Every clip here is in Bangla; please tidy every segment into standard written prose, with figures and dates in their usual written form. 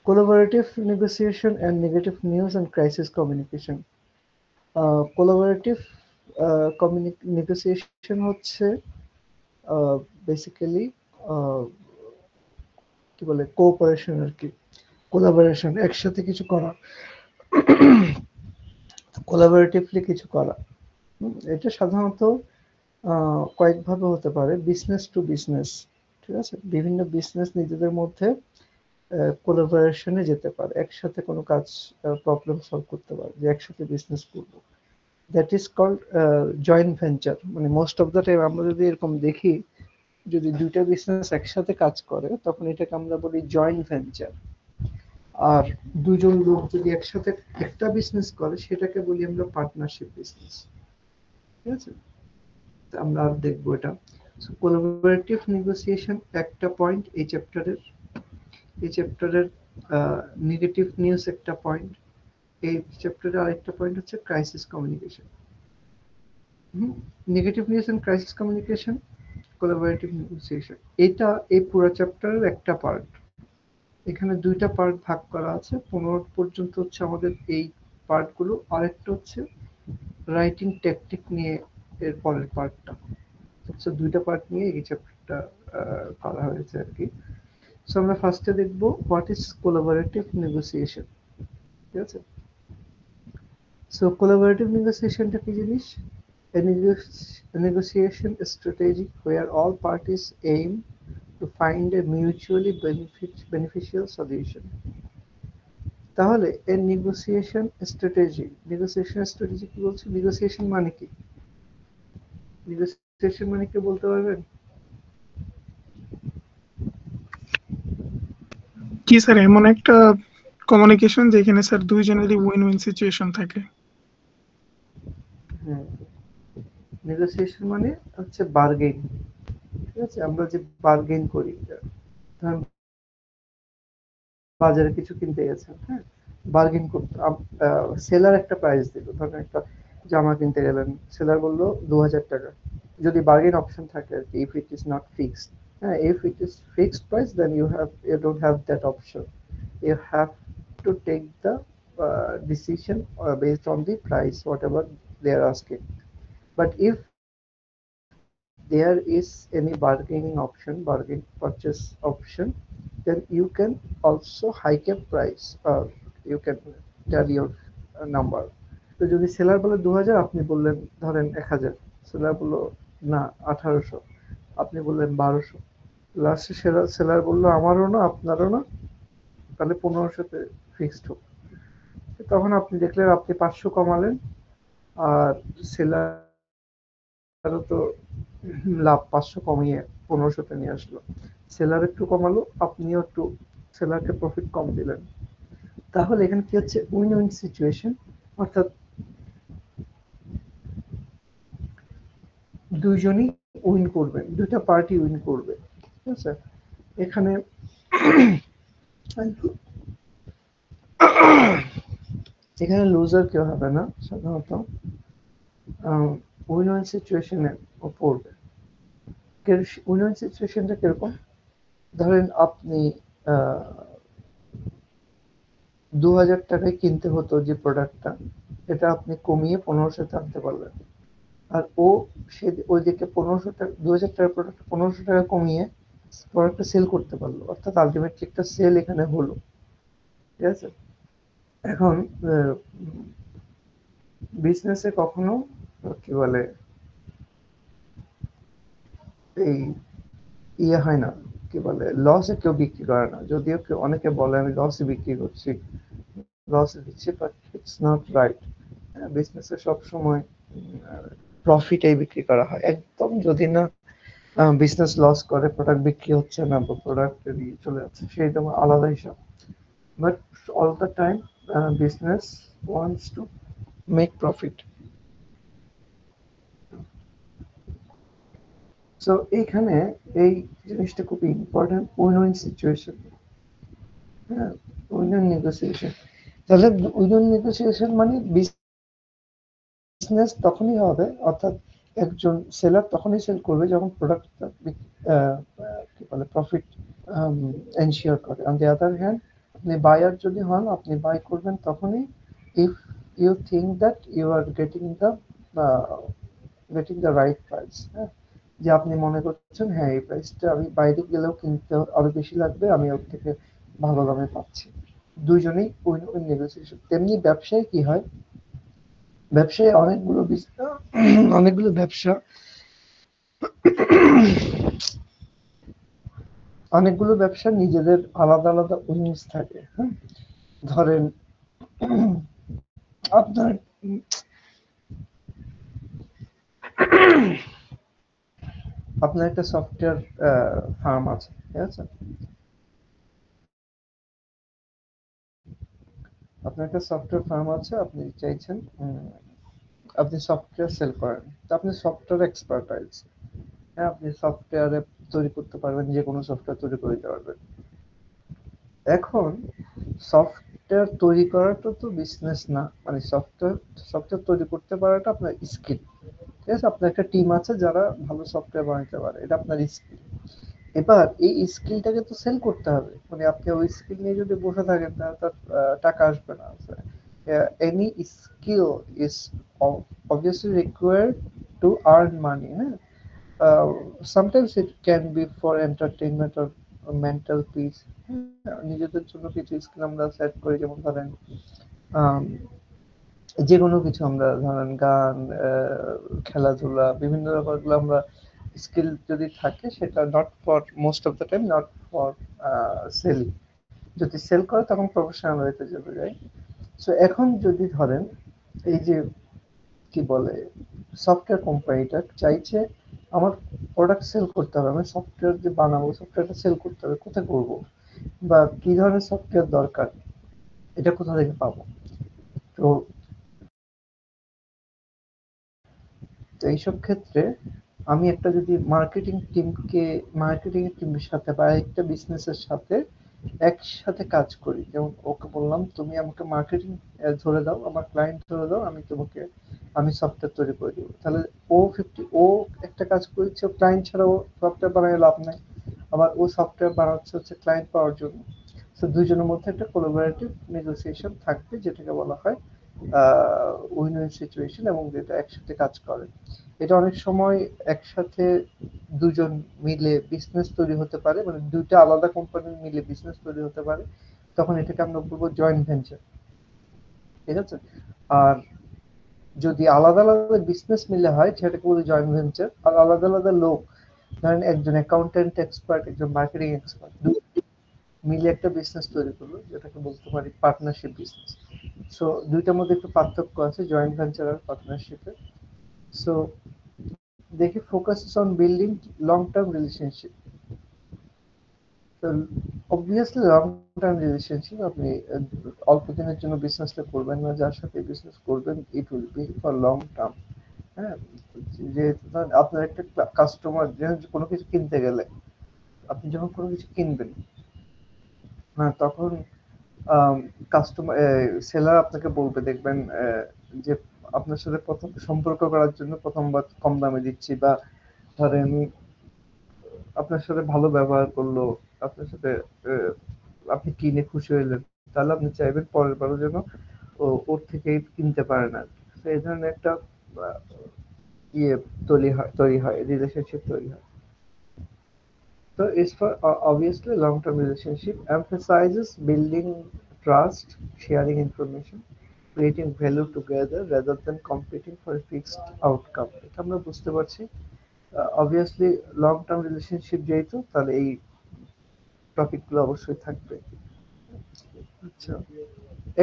Collaborative negotiation and negative news and crisis communication. Collaborative negotiation হচ্ছে বেসিক্যালি কি বলে কোঅপারেশন আর কি, কোলাবোরেশন, একসাথে কিছু করা, কোলাবোরেটিভলি কিছু করা। এটা সাধারণত কয়েকভাবে হতে পারে, বিজনেস টু বিজনেস, ঠিক আছে, বিভিন্ন বিজনেস নিজেদের মধ্যে কোলাবোরেশনে যেতে পারে, একসাথে কোনো কাজ প্রবলেম সলভ করতে পারে, যে একসাথে বিজনেস করবো, that is called joint venture. মানে মোস্ট অফ দ্য টাইম আমরা যদি এরকম দেখি, যদি দুইটা বিজনেস একসাথে কাজ করে তখন এটাকে আমরা বলি জয়েন্ট ভেঞ্চার। আর দুজন লোক যদি একসাথে একটা বিজনেস করে সেটাকে বলি আমরা পার্টনারশিপ বিজনেস, ঠিক আছে। আমরা আর দেখবো এটা। কোলাবোরেটিভ নেগোসিয়েশন একটা পয়েন্ট এই চ্যাপ্টারের নেগেটিভ নিউজ একটা পয়েন্ট, এই চ্যাপ্টারের আরেকটা পয়েন্ট হচ্ছে crisis communication. Negative news and crisis communication, collaborative negotiation, এটা এই পুরো চ্যাপ্টারের একটা পার্ট। এখানে দুইটা পার্ট ভাগ করা আছে, 15 পর্যন্ত হচ্ছে আমাদের এই পার্টগুলো, আরেকটা হচ্ছে রাইটিং টেকনিক নিয়ে এর পরের পার্টটা। সো দুইটা পার্ট নিয়ে এই চ্যাপ্টারটা করা হয়েছে আর কি। সো আমরা ফার্স্টে দেখব হোয়াট ইজ কোলাবোরেটিভ নেগোসিয়েশন, ঠিক আছে। সো কোলাবোরেটিভ নেগোসিয়েশনটা কি জিনিস? A negotiation strategy where all parties aim to find a mutually beneficial solution. তাহলে এর নেগোসিয়েশন স্ট্র্যাটেজি কি বলছে? নেগোসিয়েশন মানে কি? নেগোসিয়েশন মানে কি বলতে পারবেন? কি স্যার, এমন একটা কমিউনিকেশন যেখানে স্যার দুইজনেরই উইন উইন সিচুয়েশন থাকে। হ্যাঁ, নেগোসিয়েশন মানে হচ্ছে বার্গেন, ঠিক আছে। আমরা যে বার্গেন করি, ধরেন বাজারে কিছু কিনতে গেছেন, হ্যাঁ, বার্গেন করতে, সেলার একটা প্রাইস দিল, ধরেন একটা জামা কিনতে গেলেন, সেলার বললো 2000 টাকা, যদি বার্গেন অপশন থাকে আর কি, if it is not fixed. হ্যাঁ, if it is fixed price then you don't have that option, you have to take the decision based on the price whatever they are asking. But if there is any bargaining option, bargain purchase option, then you can also hike a price, or you can tell your number. তো যদি সেলার বলে 2000, আপনি বললেন ধরেন 1000, সেলার বললো না 1800, আপনি বললেন 1200, লাস্টে সেলার বললো আমারও না আপনারও না, তাহলে 1500-তে ফিক্সড হোক। তখন আপনি দেখলেন আপনি 500 কমালেন, আর সেলারও তো লাভ 500 কমিয়ে 1500-তে নিয়ে আসলো, সেলার একটু কমালো, আপনিও একটু সেলারকে প্রফিট কম দিলেন। তাহলে এখানে কি হচ্ছে? উইন উইন সিচুয়েশন, অর্থাৎ দুইজনই উইন করবে, দুইটা পার্টি উইন করবে, ঠিক আছে। এখানে এখানে লুজার কেউ হবে না সাধারণত, উইন উইন সিচুয়েশনে পড়বে। উইন উইন সিচুয়েশনটা কিরকম? ধরেন আপনি 2000 টাকায় কিনতে হতো যে প্রোডাক্টটা, এটা আপনি কমিয়ে 1500-তে আনতে পারলেন, আর ও সে ওইদিকে 1500 টাকা, 2000 টাকার প্রোডাক্ট 1500 টাকা কমিয়ে প্রোডাক্টটা সেল করতে পারলো, অর্থাৎ আলটিমেটলি একটা সেল এখানে হলো, ঠিক আছে। এখন বিজনেসে কখনো কি বলে এই ইয়ে হয় না, কি বলে লসে কেউ বিক্রি করে না, যদিও কেউ অনেকে বলে আমি লসে বিক্রি করছি, লসে দিচ্ছি, বাট ইটস নট রাইট। বিজনেসে সবসময় প্রফিটেই বিক্রি করা হয়, একদম যদি না বিজনেস লস করে, প্রোডাক্ট বিক্রি হচ্ছে না বা প্রোডাক্ট চলে যাচ্ছে, সেই তোমার আলাদা হিসাব। But all the time business wants to make profit. So এইখানে এই জিনিসটা খুব ইম্পর্টেন্ট, উইন উইন সিচুয়েশন, হ্যাঁ, উইন উইন নেগোসিয়েশন। তাহলে উইন উইন নেগোসিয়েশন মানে বিজনেস তখনই হবে, অর্থাৎ একজন সেলার তখনই সেল করবে যখন প্রোডাক্টটা কি বলে প্রফিট এনশিওর করে। অন দি আদার হ্যান্ড আপনি বায়ার যদি হন, আপনি বাই করবেন তখনই if you think that you are getting the right price. হ্যাঁ, যে আপনি মনে করছেন হ্যাঁ এই প্রাইসটা আমি বাইরে গেলেও কিনতে আরো বেশি লাগবে, আমি ওর থেকে ভালো দামে পাচ্ছি। দুইজনেই উইন উইন নেগোসিয়েশন। তেমনি ব্যবসায় কি হয়, ব্যবসায় অনেকগুলো ব্যবসা অনেকগুলো ব্যবসা নিজেদের আলাদা আলাদা উইংস থাকে। হ্যাঁ, ধরেন আপনার আপনার একটা সফটওয়্যার ফার্ম আছে, ঠিক আছে? আপনার একটা সফটওয়্যার ফার্ম আছে, আপনি চাইছেন আপনি সফটওয়্যার সেল করেন, তো আপনি সফটওয়্যার এক্সপার্টাইজ। হ্যাঁ, আপনি সফটওয়্যারে তৈরি করতে পারবেন, যে কোনো সফটওয়্যার তৈরি করে দিতে পারবেন। এখন সফটওয়্যার তৈরি করাটা তো বিজনেস না, মানে সফটওয়্যার তৈরি করতে পারাটা আপনার স্কিল। ঠিক আছে, আপনার একটা টিম আছে যারা ভালো সফটওয়্যার বানাতে পারে, এটা আপনার স্কিল। এবার এই স্কিলটাকে তো সেল করতে হবে, মানে আপনি ওই স্কিল নিয়ে যদি বসে থাকেন তাহলে তার টাকা আসবে না। Any skill is obviously required to earn money, হ্যাঁ? Sometimes it can be for entertainment or mental peace। হ্যাঁ, নিজেদের জন্য কিছু স্কিল আমরা সেট করি, যেমন ধরেন আম, যে কোনো কিছু, আমরা ধরেন গান, খেলাধুলা, বিভিন্ন ব্যাপারগুলো আমরা স্কিল যদি থাকে, সেটা not for most of the time not for selling. যদি সেল করে তখন প্রফেশনাল হইতে চলে যায়। সো এখন যদি ধরেন এই যে কি বলে, সফটওয়্যার কোম্পানিটা চাইছে আমার প্রোডাক্ট সেল করতে হবে, আমি সফটওয়্যার যে বানাবো সফটওয়্যারটা সেল করতে হবে, কোথায় করব, বা কি ধরনের সফটওয়্যার দরকার, এটা কোথা থেকে পাবো। তো তো এইসব ক্ষেত্রে আমি একটা যদি মার্কেটিং টিমের সাথে বা একটা বিজনেসের সাথে একসাথে কাজ করি, যেমন ওকে বললাম তুমি আমাকে মার্কেটিং ধরে দাও, আমার ক্লায়েন্ট ধরে দাও, আমি সফটওয়্যার তৈরি করে দিব, তাহলে ও একটা কাজ করছে, ক্লায়েন্ট ছাড়া ও সফটওয়্যার বানায় লাভ নাই। আবার ও সফটওয়্যার বানাচ্ছে হচ্ছে ক্লায়েন্ট পাওয়ার জন্য। তো দুইজনের মধ্যে একটা কোলাবোরেটিভ নেগোসিয়েশন থাকবে, যেটাকে বলা হয় উইন উইন সিচুয়েশন, এবং যেটা একসাথে কাজ করে। এটা অনেক সময় একসাথে দুজন মিলে বিজনেস তৈরি হতে পারে, মানে দুইটা আলাদা কোম্পানি মিলে বিজনেস তৈরি হতে পারে, তখন এটাকে আমরা বলবো জয়েন্ট ভেঞ্চার। ঠিক আছে? আর যদি আলাদা আলাদা বিজনেস মিলে হয় সেটাকে বলি জয়েন্ট ভেঞ্চার। আর আলাদা আলাদা লোক, ধরেন একজন অ্যাকাউন্টেন্ট এক্সপার্ট, একজন মার্কেটিং এক্সপার্ট, মিলে একটা বিজনেস তৈরি করলো, যেটাকে বলতে পারি পার্টনারশিপ বিজনেস। সো দুইটার মধ্যে একটু পার্থক্য আছে জয়েন্ট ভেঞ্চার আর পার্টনারশিপে। সো দেখি focus on building long term relationship. তো অবভিয়াসলি লং টার্ম রিলেশনশিপ, আপনি অল্প দিনের জন্য বিজনেসটা করবেন না, যার সাথে বিজনেস করবেন ইট will B for long term. হ্যাঁ, যেহেতু ধরেন আপনার একটা কাস্টমার, কোনো কিছু কিনতে গেলে, আপনি যখন কোনো কিছু কিনবেন, হ্যাঁ, তখন কাস্টমার সেলার আপনাকে বলবে, দেখবেন যে আপনার সাথে প্রথম সম্পর্ক করার জন্য প্রথমবার কম দামে দিচ্ছি, বা ধরেন আপনার সাথে ভালো ব্যবহার করলো, আপনার সাথে আহ, আপনি কিনে খুশি হইলেন, তাহলে আপনি চাইবেন পরের বারও যেন ওর থেকেই কিনতে পারেন আর কি। তো এই ধরনের একটা আহ, ইয়ে তৈরি হয় রিলেশনশিপ তৈরি হয়। So it's for obviously long-term relationship emphasizes building trust, sharing information, creating value together rather than competing for a fixed outcome. এটা আমরা বুঝতে পারছি। Obviously long-term relationship যেহেতু, তাহলে এই টপিকগুলো অবশ্যই থাকবে। আচ্ছা,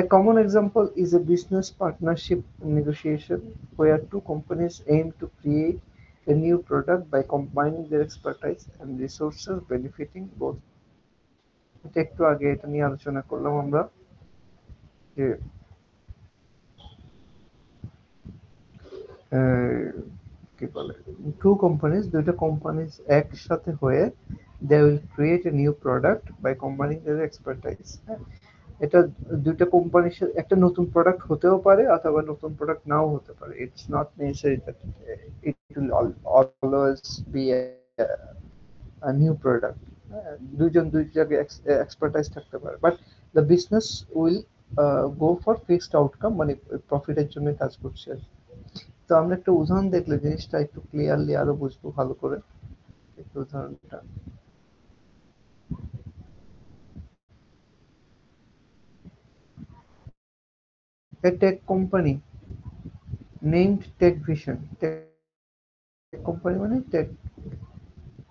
a common example is a business partnership negotiation where two companies aim to create a new product by combining their expertise and resources benefiting both। এটা একটু আগে এটা নিয়ে আলোচনা করলাম আমরা, যে কি বলে, দুইটা কোম্পানিজ একসাথে হয়ে they will create a new product by combining their expertise. এটা দুইটা কোম্পানির সাথে একটা নতুন প্রোডাক্ট হতেও পারে অথবা নতুন প্রোডাক্ট নাও হতে পারে, it's not necessary that it will always be a new product। দুইজন দুই জায়গায় এক্সপার্টাইজ থাকতে পারে, but the business will go for fixed outcome, মানে প্রফিটের জন্য কাজ করছে আর কি। তো আমরা একটা উদাহরণ দেখলে জিনিসটা একটু ক্লিয়ারলি আরো বুঝবো ভালো করে। একটু উদাহরণটা, a tech company named Tech Vision, tech company মানে টেক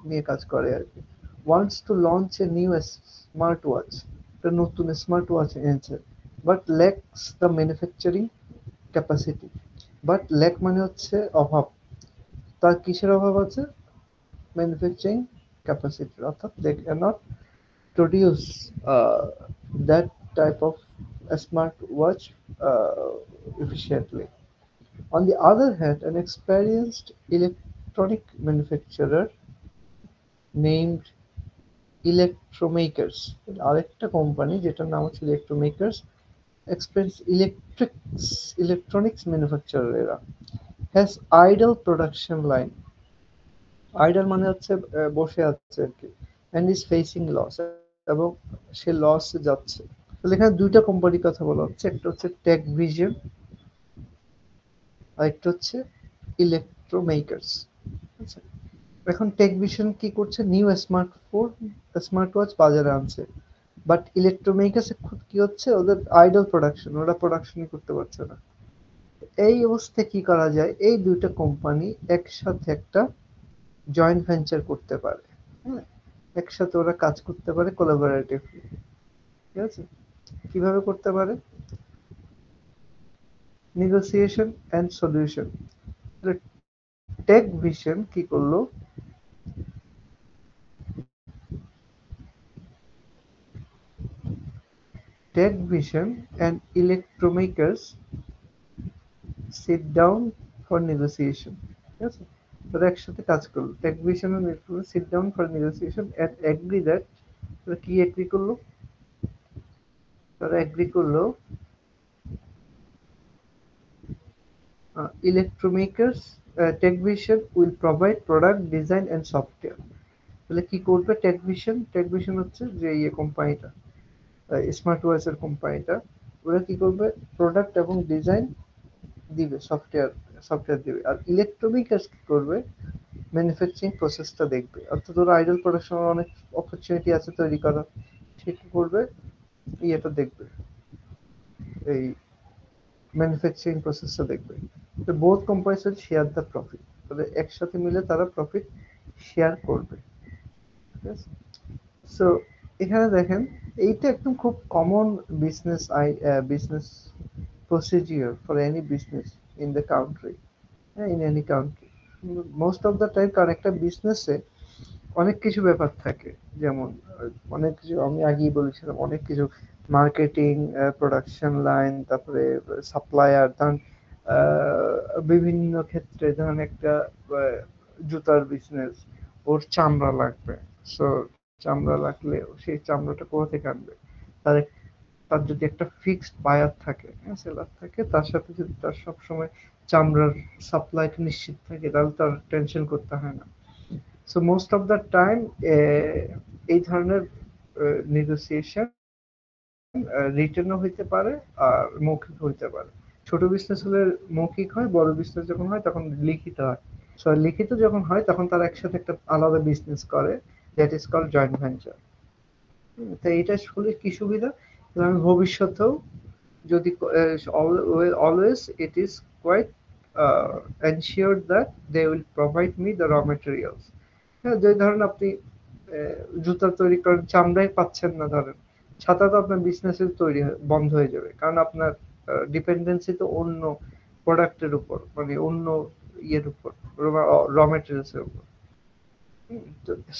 নিয়ে কাজ করে আর কি, wants to launch a new smart watch, একটা নতুন স্মার্ট ওয়াচ এনেছে, but lacks the manufacturing capacity. But lack মানে হচ্ছে অভাব, তার কিসের অভাব আছে? ম্যানুফ্যাকচারিং ক্যাপাসিটি, অর্থাৎ they can't produce that type of a smart watch efficiently. On the other hand, an experienced electronic manufacturer named Electromakers, আরেকটা কোম্পানি যেটার নাম হচ্ছে Electromakers, electronics manufacturer এরা, has idle production line, idol মানে হচ্ছে বসে আছে আর কি, and is facing loss, এবং সে লস যাচ্ছে। তাহলে এখানে দুইটা কোম্পানির কথা বলা হচ্ছে, একটা হচ্ছে টেক ভিশন আর একটা হচ্ছে ইলেকট্রোমেকার্স। আচ্ছা, এখন টেক ভিশন কি করছে? নিউ স্মার্টফোন স্মার্ট ওয়াচ বাজারে আনছে, বাট ইলেকট্রোমেকার্স কি হচ্ছে? ওদের আইডল প্রোডাকশন, ওরা প্রোডাকশনই করতে পারছে না। এই অবস্থায় কি করা যায়? এই দুইটা কোম্পানি একসাথে একটা জয়েন্ট ভেঞ্চার করতে পারে, হ্যাঁ, একসাথে ওরা কাজ করতে পারে কোলাবোরেটিভলি, ঠিক আছে? কিভাবে করতে পারে? Negotiation and solution. Tech vision কি করলো? Tech vision and electromakers sit down for negotiation, ঠিক আছে? তারা একসাথে কাজ করলো, tech vision and electromakers sit down for negotiation and agree that, তারা কি এগ্রি করলো? তারা এগ্রি করলো electromakers, techvision will provide product design and software। তাহলে কি করবে টেকভিশন? টেকভিশন হচ্ছে যে ইয়ে কোম্পানিটা, স্মার্ট ওয়াচের কোম্পানিটা, ওরা কি করবে? প্রোডাক্ট এবং ডিজাইন দিবে, সফটওয়্যার দিবে। আর ইলেকট্রোমেকার্স কি করবে? ম্যানুফ্যাকচারিং প্রসেসটা দেখবে, অর্থাৎ ওরা আইডল প্রোডাকশনের অনেক অপরচুনিটি আছে তৈরি করার, সে কি করবে? ইয়েটা দেখবে, এই ম্যানুফ্যাকচারিং প্রসেসটা দেখবে। তো both companies will share the profit, তাহলে একসাথে মিলে তারা প্রফিট শেয়ার করবে, ঠিক আছে? সো এখানে দেখেন, এইটা একদম খুব common business procedure for any business in the country, হ্যাঁ, in any country most of the time. কারণ একটা বিজনেসে অনেক কিছু ব্যাপার থাকে, যেমন অনেক কিছু আমি আগেই বলেছিলাম, অনেক কিছু মার্কেটিং, প্রোডাকশন লাইন, তারপরে সাপ্লায়ার, ধরেন বিভিন্ন ক্ষেত্রে, ধরেন একটা জুতার বিজনেস, ওর চামড়া লাগবে, সো চামড়া লাগলে সেই চামড়াটা কোথা থেকে আনবে? তার তার যদি একটা ফিক্সড বায়ার থাকে, হ্যাঁ, সেলার থাকে, তার সাথে যদি তার সবসময় চামড়ার সাপ্লাইটা নিশ্চিত থাকে, তাহলে তার টেনশন করতে হয় না। So most of the time এই ধরনের নেগোসিয়েশন রিটেনও হইতে পারে আর মৌখিক হইতে পারে। ছোট বিজনেস হলে মৌখিক হয়, বড় বিজনেস যখন হয় তখন লিখিত হয়। সো লিখিত যখন হয় তখন তারা একসাথে একটা আলাদা বিজনেস করে, that is called joint venture. তো এইটা হলে কি সুবিধা? আমি ভবিষ্যতেও যদি always it is quite ensure that they will provide me the raw materials. হ্যাঁ, যে ধরেন আপনি জুতা তৈরি করেন, চামড়াই পাচ্ছেন না, ধরেন ছাতা, তো আপনার বিজনেসের বন্ধ হয়ে যাবে, কারণ আপনার ডিপেন্ডেন্সি তো অন্য প্রোডাক্টের উপর, মানে অন্য ইয়ের উপর, র মেটেরিয়ালস এর উপর।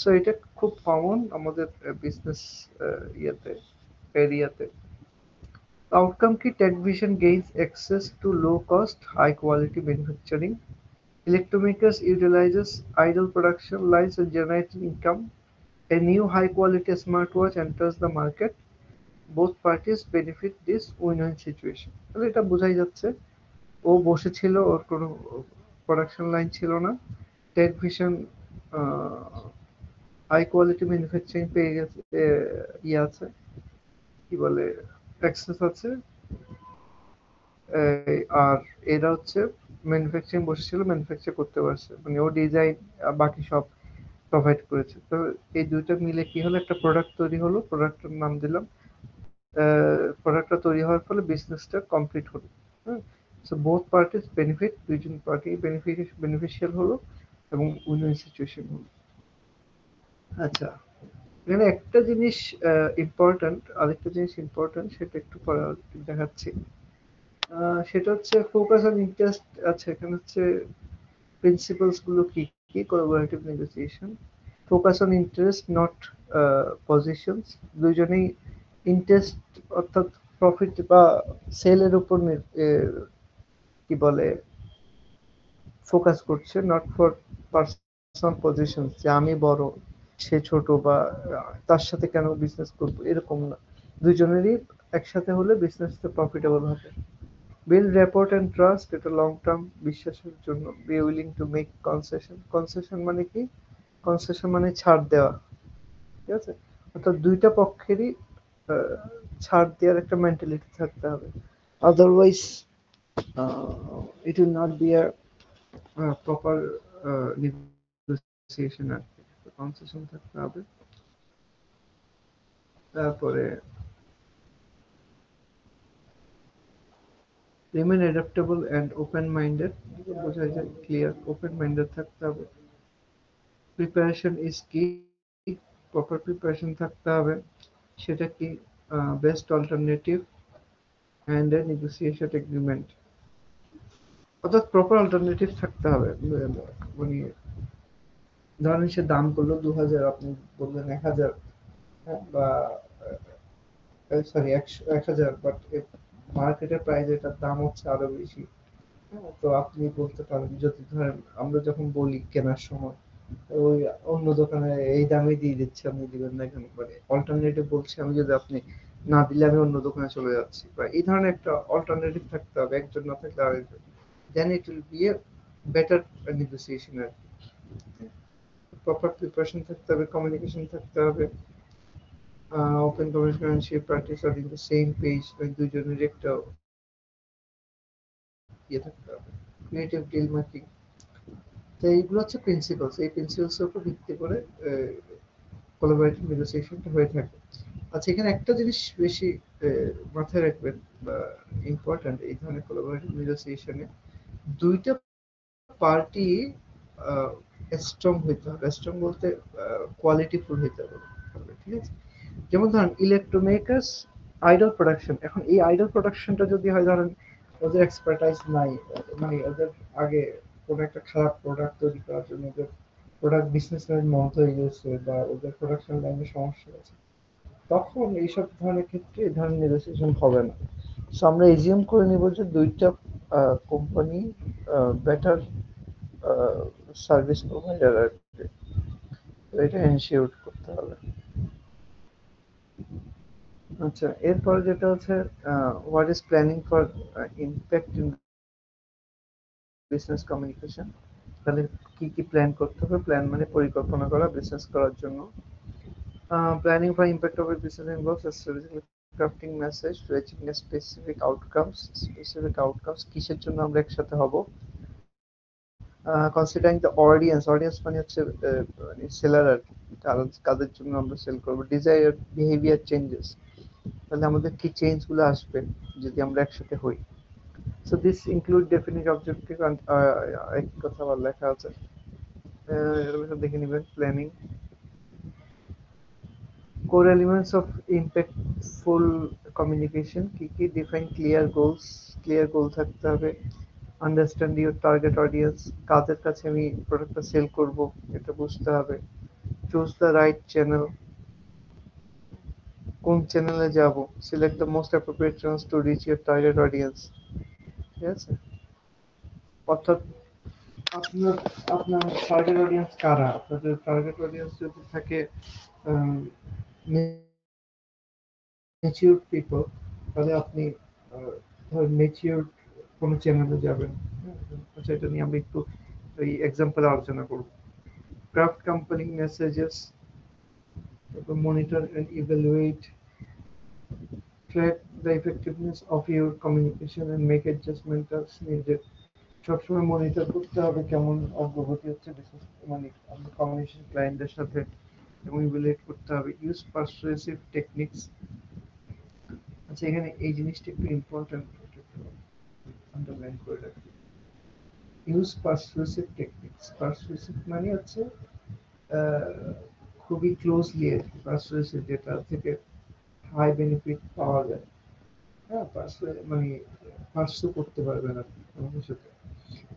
সো এটা খুব কমন আমাদের বিজনেস ইয়েতে, এরিয়াতে। আউটকাম কি? টেকভিশন gains access to low cost high quality manufacturing. Electromakers utilizes idle production lines and generates income. A new high quality smartwatch enters the market. Both parties benefit this win-win situation। তাহলে এটা বোঝাই যাচ্ছে, ও বসেছিল, ওর কোনো প্রোডাকশন লাইন ছিল না, টেকভিশন হাই কোয়ালিটি ম্যানুফ্যাকচারিং পেয়ে গেছে, ইয়ে আছে, কি বলে, অ্যাক্সেস আছে। আর এরা হচ্ছে ম্যানুফ্যাকচারিং বসেছিল, ম্যানুফ্যাকচার করতে পারছে, মানে ও ডিজাইন বাকি সব প্রোভাইড করেছে। তো এই দুইটা মিলে কি হলো, একটা প্রোডাক্ট তৈরি হলো, প্রোডাক্টের নাম দিলাম। প্রোডাক্টটা তৈরি হওয়ার ফলে বিজনেসটা কমপ্লিট হলো। হ্যাঁ, সো বোথ পার্টিস বেনিফিট, দুইজন পার্টি বেনিফিশিয়াল হলো এবং উইন উইন সিচুয়েশন হলো। আচ্ছা, এখানে একটা জিনিস ইম্পর্ট্যান্ট, আরেকটা জিনিস ইম্পর্ট্যান্ট, সেটা একটু পরে দেখাচ্ছি। সেটা হচ্ছে ফোকাস অন ইন্টারেস্ট। আচ্ছা, এখানে হচ্ছে প্রিন্সিপালস গুলো কি কি collaborative negotiation. Focus on interest not positions. দুইজনেই ইন্টারেস্ট অর্থাৎ প্রফিট বা সেলের উপর কি বলে ফোকাস করছে, নট ফর পার্সোনাল পজিশন, যে আমি বড় সে ছোট বা তার সাথে কেন বিজনেস করবো, এরকম না। দুজনেরই একসাথে হলে বিজনেসটা প্রফিটেবল হবে। বিল্ড রেপোর্ট এন্ড ট্রাস্ট, এটা লং টার্ম বিশ্বাসের জন্য। Be willing to make concession. Concession মানে কি? কনসেশন মানে ছাড় দেওয়া, ঠিক আছে? অর্থাৎ দুইটা পক্ষেরই আহ, ছাড় দেওয়ার একটা মেন্টালিটি থাকতে হবে, otherwise it will not be a proper negotiation আর কি। কনসেশন থাকতে হবে। তারপরে remain adaptable and open minded, বোঝা যায় ক্লিয়ার, ওপেন মাইন্ডেড থাকতে হবে। প্রিপারেশন ইজ কি, প্রপার প্রিপারেশন থাকতে হবে। সেটা কি? Best alternative and a negotiation agreement, অর্থাৎ প্রপার অল্টারনেটিভ থাকতে হবে। মানে ধরেন সে দাম করলো 2000, আপনি বললেন 1000, বা সরি 1000, বাট মার্কেটের প্রাইস এটার দাম হচ্ছে আরো বেশি। হ্যাঁ, তো আপনি বলতে পারেন, যদি ধরেন আমরা যখন বলি কেনার সময় ওই অন্য দোকানে এই দামে দিয়ে দিচ্ছে, আপনি দিবেন না কেন, মানে অল্টারনেটিভ বলছি আমি, যদি আপনি না দিলে আমি অন্য দোকানে চলে যাচ্ছি, বা এই ধরনের একটা অল্টারনেটিভ থাকতে হবে, একজন না থাকলে আরেকজন। Then it will be a better negotiation আর কি। প্রপার প্রিপারেশন থাকতে হবে, কমিউনিকেশন থাকতে হবে, ওপেন কমিউনিকেশন, প্র্যাকটিস আর ইন দ্য সেম পেজ, দুজনের একটা ইয়ে থাকতে হবে, ক্রিয়েটিভ ডিল মেকিং। তো এইগুলো হচ্ছে প্রিন্সিপালস, এই প্রিন্সিপালস এর উপর ভিত্তি করে কোলাবোরেটিভ নেগোসিয়েশনটা হয়ে থাকে। আচ্ছা, এখানে একটা জিনিস বেশি মাথায় রাখবেন বা ইম্পর্ট্যান্ট এই ধরনের কোলাবোরেটিভ নেগোসিয়েশনে, দুইটা পার্টি স্ট্রং হইতে হবে। স্ট্রং বলতে কোয়ালিটিফুল হইতে হবে, ঠিক আছে? যেমন ধরেন ইলেকট্রোমেকার্স আইডল প্রোডাকশন, এখন এই আইডল প্রোডাকশনটা যদি হয়, ধরেন ওদের এক্সপার্টাইজ নাই, মানে ওদের আগে কোনো একটা খারাপ প্রোডাক্ট তৈরি করার জন্য ওদের প্রোডাক্ট বিজনেস লাইন বন্ধ হয়ে গেছে বা ওদের প্রোডাকশন লাইনে সমস্যা আছে, তখন এইসব ধরনের ক্ষেত্রে এই ধরনের নেগোসিয়েশন হবে না। সো আমরা এজিউম করে নিব যে দুইটা কোম্পানি বেটার সার্ভিস প্রোভাইডার আর কি। তো এটা এনশিওর করতে হবে। আচ্ছা, এরপরে যেটা হচ্ছে what is planning for impact in business communication. তাহলে কি কি প্ল্যান করতে হবে? প্ল্যান মানে পরিকল্পনা করা বিজনেস করার জন্য। Planning for impact of a business involves strategically crafting message to achieving a specific outcomes. Specific outcomes কিসের জন্য আমরা একসাথে হব? Considering the audience, audience মানে হচ্ছে মানে সেলার আর কি, কারণ কাদের জন্য আমরা সেল করব। Desire behavior changes, তাহলে আমাদের কি চেঞ্জ গুলো আসবে যদি আমরা একসাথে হই। So this include definite objective and একই কথা আবার লেখা আছে, এর ভিতর দেখে নিবেন। Planning core elements of impactful communication কি কি? define clear goals, clear goal থাকতে হবে। understand your target audience, কাদের কাছে আমি প্রোডাক্টটা সেল করব এটা বুঝতে হবে। choose the right channel, কোন চ্যানেলে যাব। select the most appropriate channels to reach your target audience, ঠিক আছে? অর্থাৎ আপনার আপনার টার্গেট অডিয়েন্স কারা, আপনাদের টার্গেট অডিয়েন্স যদি থাকে ম্যাচিউরড পিপল, তাহলে আপনি ধরেন ম্যাচিউরড কোনো চ্যানেলে যাবেন। আচ্ছা, এটা নিয়ে আমরা একটু এই এক্সাম্পল আলোচনা করব। Craft company messages, monitor and evaluate, track the effectiveness of your communication and make adjustment as needed. সবসময় মনিটর করতে হবে কেমন অগ্রগতি হচ্ছে মানে আমাদের কমিউনিকেশন ক্লায়েন্টদের সাথে, এবং ইভ্যালুয়েট করতে হবে। Use persuasive techniques. আচ্ছা, এখানে এই জিনিসটা একটু ইম্পর্টেন্ট, আন্ডারলাইন করে রাখি। Use persuasive techniques. পারসুয়েসিভ মানে হচ্ছে খুবই ক্লোজলি পারসুয়েসিভ, যেটা থেকে হাই বেনিফিট পাওয়া যায়। হ্যাঁ, মানে পার্সু করতে পারবেন আপনি আমাদের সাথে।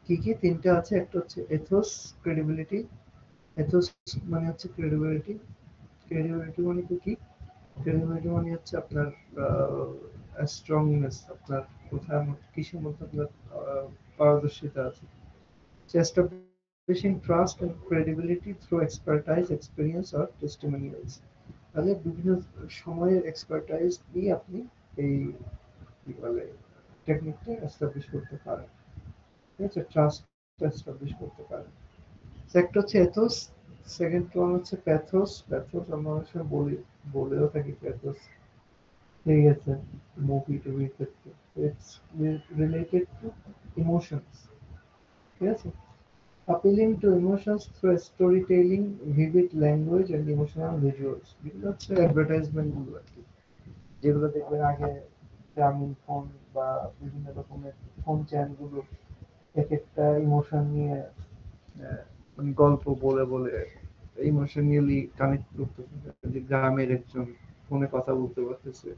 কি কি তিনটা আছে, একটা হচ্ছে এথোস, ক্রেডিবিলিটি। এথোস মানে হচ্ছে ক্রেডিবিলিটি। ক্রেডিবিলিটি মানে কি? ক্রেডিবিলিটি মানে হচ্ছে আপনার স্ট্রংনেস, আপনার কোথায় কিসের মধ্যে আপনার পারদর্শিতা আছে। establishing trust and credibility through expertise, experience or testimonials। তাহলে বিভিন্ন সময়ের এক্সপার্টাইজ দিয়ে আপনি এই কি বলে টেকনিকটা এস্টাবলিশ করতে পারেন, ঠিক আছে, ট্রাস্ট এস্টাবলিশ করতে পারেন। একটা হচ্ছে এথোস, সেকেন্ড ওয়ান হচ্ছে প্যাথোস। প্যাথোস আমরা অনেক সময় বলেও থাকি প্যাথোস, ঠিক আছে, মুভি টুভির ক্ষেত্রে। ইটস রিলেটেড টু ইমোশনস, ঠিক আছে। appealing to emotions through storytelling, vivid language and emotional visuals। এগুলো হচ্ছে অ্যাডভার্টাইজমেন্ট গুলো আর কি, যেগুলো দেখবেন আগে গ্রামীণ ফোন বা বিভিন্ন রকমের ফোন চ্যানেলগুলো এক একটা ইমোশন নিয়ে মানে গল্প বলে বলে ইমোশনালি কানেক্ট করতেছে, যে গ্রামের একজন ফোনে কথা বলতে পারতেছে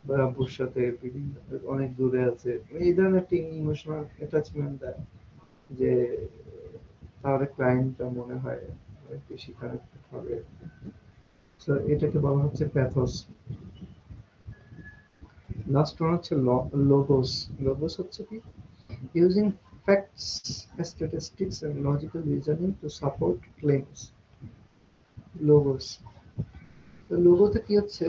বা আব্বুর সাথে বিভিন্ন অনেক দূরে আছে, এই ধরনের একটা ইমোশনাল অ্যাটাচমেন্ট দেয়, যে তাহলে ক্লায়েন্টটা মনে হয় অনেক বেশি কানেক্টেড হবে। সো এটাকে বলা হচ্ছে প্যাথোস। লাস্ট ওয়ান হচ্ছে লোগোস। লোগোস হচ্ছে কি? Using facts, statistics and logical reasoning to support claims. Logos. তো লোগোতে কি হচ্ছে,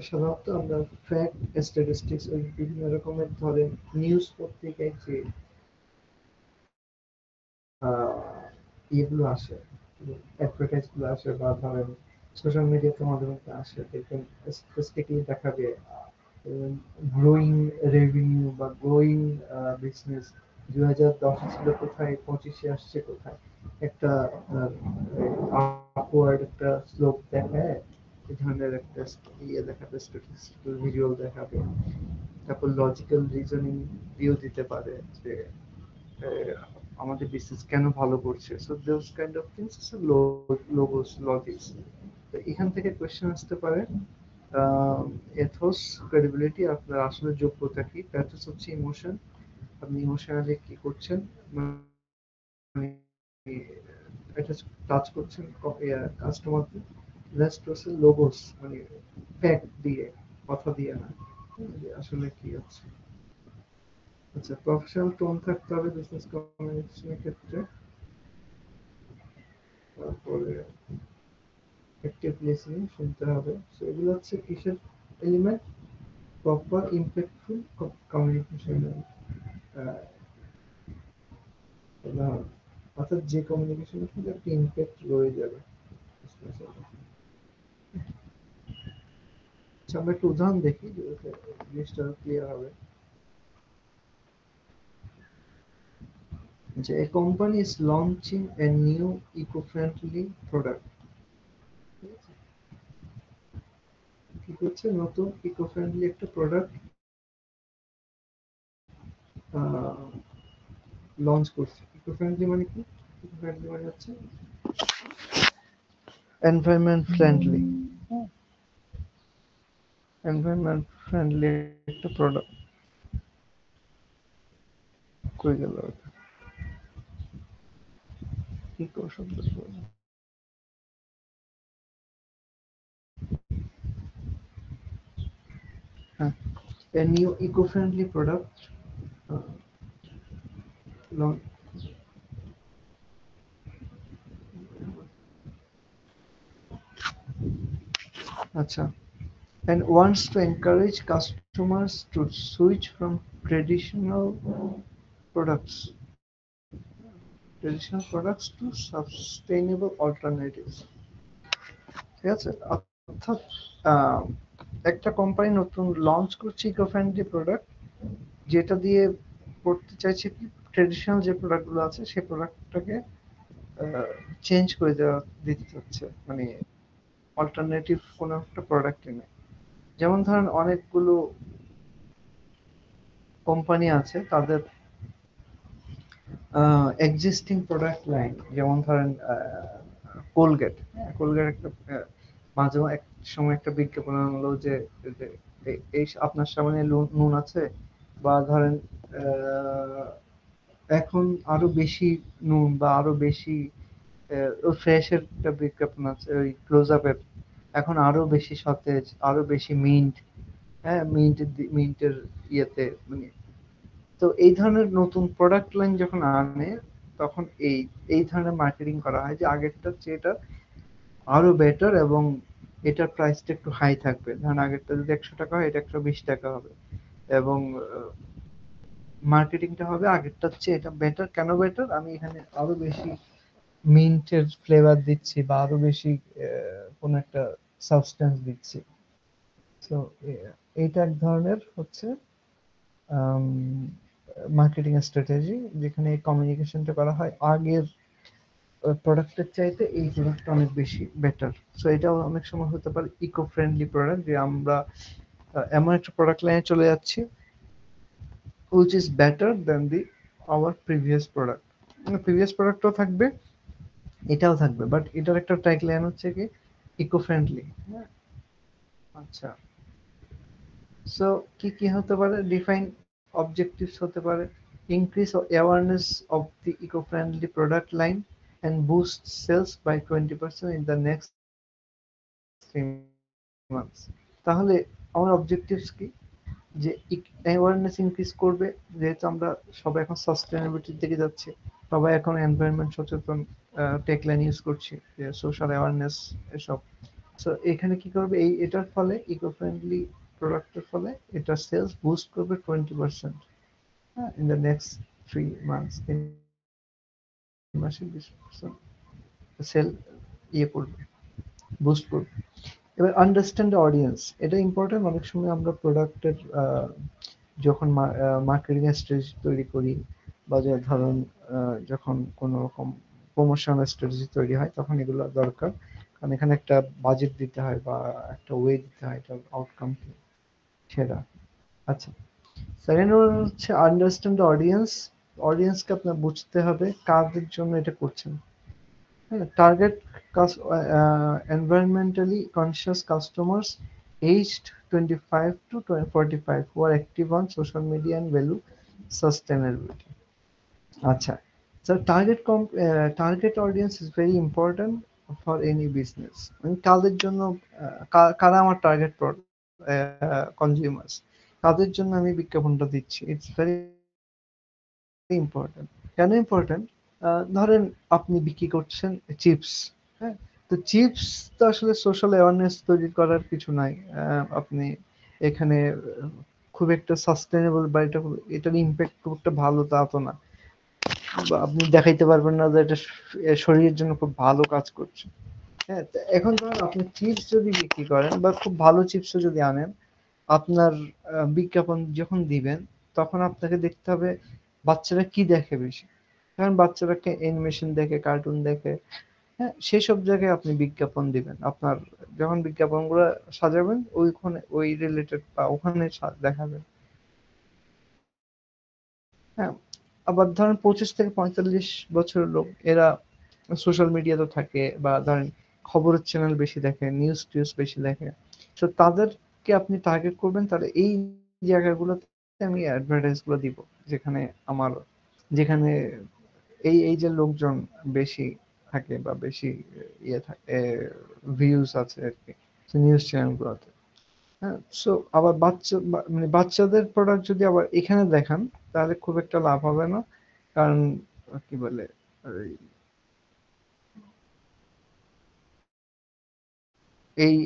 সাধারণত আমরা ফ্যাক্ট, স্ট্যাটিস্টিক্স, ওই বিভিন্ন রকমের ধরেন নিউজ পত্রিকায় যে ইয়েগুলো আসে, অ্যাডভার্টাইজ গুলো আসে, বা ধরেন সোশ্যাল মিডিয়াতে মাঝে মধ্যে আসে, দেখবেন স্পেসিফিকলি দেখাবে গ্রোয়িং রেভিনিউ বা গ্রোয়িং বিজনেস 2010 ছিল কোথায়, 25-এ আসছে কোথায়, একটা আপওয়ার্ড একটা স্লোপ দেখায়, এই ধরনের একটা ইয়ে দেখাবে, স্ট্যাটিস্টিক্যাল ভিজুয়াল দেখাবে। তারপর লজিক্যাল রিজনিং দিয়েও দিতে পারে যে আমাদের বিজনেস কেন ভালো করছে। So those kind of things is logos, logics. তো এখান থেকে কোশ্চেন আসতে পারে এথোস, ক্রেডিবিলিটি, আপনার আসলে যোগ্যতা কি। প্যাথোস হচ্ছে ইমোশন, আপনি ইমোশনালি কি করছেন, মানে এটা টাচ করছেন কাস্টমারকে। লাস্ট হচ্ছে লোগোস, মানে ফ্যাক্ট দিয়ে, কথা দিয়ে না, যে আসলে কি হচ্ছে। আচ্ছা, প্রফেশনাল টোন থাকতে হবে বিজনেস কমিউনিকেশনের ক্ষেত্রে। তারপরে অ্যাক্টিভ লিসেনিং, শুনতে হবে। সো এগুলো হচ্ছে কিসের এলিমেন্ট? প্রপার ইম্প্যাক্টফুল কমিউনিকেশন উদাহরণ। অর্থাৎ যে কমিউনিকেশনের কিন্তু একটা ইম্প্যাক্ট রয়ে যাবে। আচ্ছা, আমরা একটা উদাহরণ দেখি, যেটাতে জিনিসটা ক্লিয়ার হবে। যে a company is launching a new eco-friendly product। কি করছে? নতুন ইকো-ফ্রেন্ডলি একটা প্রোডাক্ট লঞ্চ করছে। ইকো-ফ্রেন্ডলি মানে কি? ইকো-ফ্রেন্ডলি মানে হচ্ছে এনভায়রনমেন্ট ফ্রেন্ডলি, এনভায়রনমেন্ট ফ্রেন্ডলি একটা প্রোডাক্ট। কই গেল ওটা? ইকো শব্দ হ্যাঁ, a new eco-friendly product launch। আচ্ছা, and wants to encourage customers to switch from traditional products traditional products to sustainable alternatives। ঠিক আছে? অর্থাৎ একটা কোম্পানি নতুন লঞ্চ করছে ইকো ফ্রেন্ডলি প্রোডাক্ট, যেটা দিয়ে করতে চাইছে কি ট্রেডিশনাল যে প্রোডাক্টগুলো আছে সেই প্রোডাক্টটাকে চেঞ্জ করে দিতে হচ্ছে, মানে অল্টারনেটিভ কোনো একটা প্রোডাক্ট এনে। যেমন ধরেন অনেকগুলো কোম্পানি আছে তাদের এক্সিস্টিং প্রোডাক্ট লাইন, যেমন ধরেন কোলগেট। কোলগেট একটা মাঝে এক সময় একটা বিজ্ঞাপন আনলো যে যে এই আপনার সামনে নুন আছে, বা ধরেন এখন আরো বেশি নুন বা আরো বেশি ফ্রেশের একটা বিজ্ঞাপন আছে ওই ক্লোজ আপের, এখন আরো বেশি সতেজ, আরো বেশি মিন্ট। হ্যাঁ, মিন্টের ইয়েতে মানে। তো এই ধরনের নতুন প্রোডাক্ট লাইন যখন আনে তখন এই ধরনের মার্কেটিং করা হয় যে আগেরটার চেয়ে এটা আরো বেটার, এবং এটার প্রাইসটা একটু হাই থাকবে। ধরেন আগেরটা যদি 100 টাকা হয়, এটা 120 টাকা হবে, এবং মার্কেটিংটা হবে আগেরটার চেয়ে এটা বেটার। কেন বেটার? আমি এখানে আরো বেশি মিন্টের ফ্লেভার দিচ্ছি, বা আরো বেশি কোন একটা সাবস্টেন্স দিচ্ছি। তো এইটা এক ধরনের হচ্ছে মার্কেটিং স্ট্র্যাটেজি, যেখানে কমিউনিকেশনটা করা হয় আগের প্রোডাক্টের চাইতে এই প্রোডাক্টটা অনেক বেশি বেটার। সো এটাও অনেক সময় হতে পারে ইকো ফ্রেন্ডলি প্রোডাক্ট, যে আমরা এমন একটা প্রোডাক্ট লাইনে চলে যাচ্ছি which is better than the our previous product। Previous প্রোডাক্টও থাকবে, এটাও থাকবে, বাট এটার একটা ট্যাগলাইন হচ্ছে কি ইকো ফ্রেন্ডলি। আচ্ছা, সো কি কি হতে পারে? ডিফাইন অবজেক্টিভস হতে পারে, increase awareness of the eco friendly product line and boost sales by 20% in the next 3 months। তাহলে আমার অবজেক্টিভস কি? যে অ্যাওয়ারনেস ইনক্রিজ করবে, যেহেতু আমরা সবাই এখন সাস্টেইনেবিলিটির দিকে যাচ্ছি, সবাই এখন এনভায়রনমেন্ট সচেতন, টেকলাইন ইউজ করছি, যে সোশ্যাল অ্যাওয়ারনেস এসব। সো এখানে কি করবে, এটার ফলে ইকো ফ্রেন্ডলি প্রোডাক্টের ফলে এটা সেলস বুস্ট করবে 20%। হ্যাঁ, ইন দ্য নেক্সট 3 মান্থস, 3 মাসে 20% সেল ইয়ে করবে, বুস্ট করবে। এবার আন্ডারস্ট্যান্ড অডিয়েন্স, এটা ইম্পর্টেন্ট। অনেক সময় আমরা প্রোডাক্টের যখন মার্কেটিং স্ট্র্যাটেজি তৈরি করি, বা যে ধরুন যখন কোনো রকম প্রমোশনাল স্ট্র্যাটেজি তৈরি হয়, তখন এগুলো দরকার, কারণ এখানে একটা বাজেট দিতে হয় বা একটা ওয়ে দিতে হয় এটার আউটকাম কি সেটা। আচ্ছা, সেকেন্ড হচ্ছে আন্ডারস্ট্যান্ড অডিয়েন্স। অডিয়েন্সকে আপনার বুঝতে হবে কাদের জন্য এটা করছেন। Target environmentally conscious customers aged 25 to 45 who are active on social media and value sustainability. আচ্ছা, so target audience is very important for any business। কাদের জন্য কারা আমার টার্গেট কনজিউমার্স, কাদের জন্য আমি বিজ্ঞাপনটা দিচ্ছি, ইটস ভেরি ইম্পর্টেন্ট। কেন ইম্পর্টেন্ট? ধরেন আপনি বিক্রি করছেন চিপস। হ্যাঁ, তো চিপস তো আসলে সোশ্যাল অ্যাওয়ারনেস তৈরি করার কিছু নাই। আপনি এখানে খুব একটা সাস্টেনেবল বা এটার ইম্প্যাক্ট খুব একটা ভালো তা তো না, বা আপনি দেখাইতে পারবেন না যে এটা শরীরের জন্য খুব ভালো কাজ করছে। হ্যাঁ, তো এখন ধরেন আপনি চিপস যদি বিক্রি করেন বা খুব ভালো চিপসও যদি আনেন, আপনার বিজ্ঞাপন যখন দিবেন তখন আপনাকে দেখতে হবে বাচ্চারা কি দেখে বেশি। কারণ বাচ্চারা অ্যানিমেশন দেখে, কার্টুন দেখে। হ্যাঁ, সেসব জায়গায় আপনি বিজ্ঞাপন দিবেন। আপনার যখন বিজ্ঞাপনগুলো সাজাবেন ওইখানে ওই রিলেটেড বা ওখানে দেখাবেন। হ্যাঁ, আবার ধরেন 25 থেকে 45 বছরের লোক, এরা সোশ্যাল মিডিয়াতে থাকে, বা ধরেন খবরের চ্যানেল বেশি দেখে, নিউজ টিউজ বেশি দেখে। তো তাদেরকে আপনি টার্গেট করবেন, তাহলে এই জায়গাগুলোতে আমি অ্যাডভার্টাইজ গুলো দিব, যেখানে আমার যেখানে এই যে লোকজন বেশি থাকে বা বেশি ইয়ে থাকে, ভিউজ আছে আর কি নিউজ চ্যানেলগুলোতে। হ্যাঁ, সো আবার মানে বাচ্চাদের প্রোডাক্ট যদি আবার এখানে দেখান তাহলে খুব একটা লাভ হবে না। কারণ কি বলে,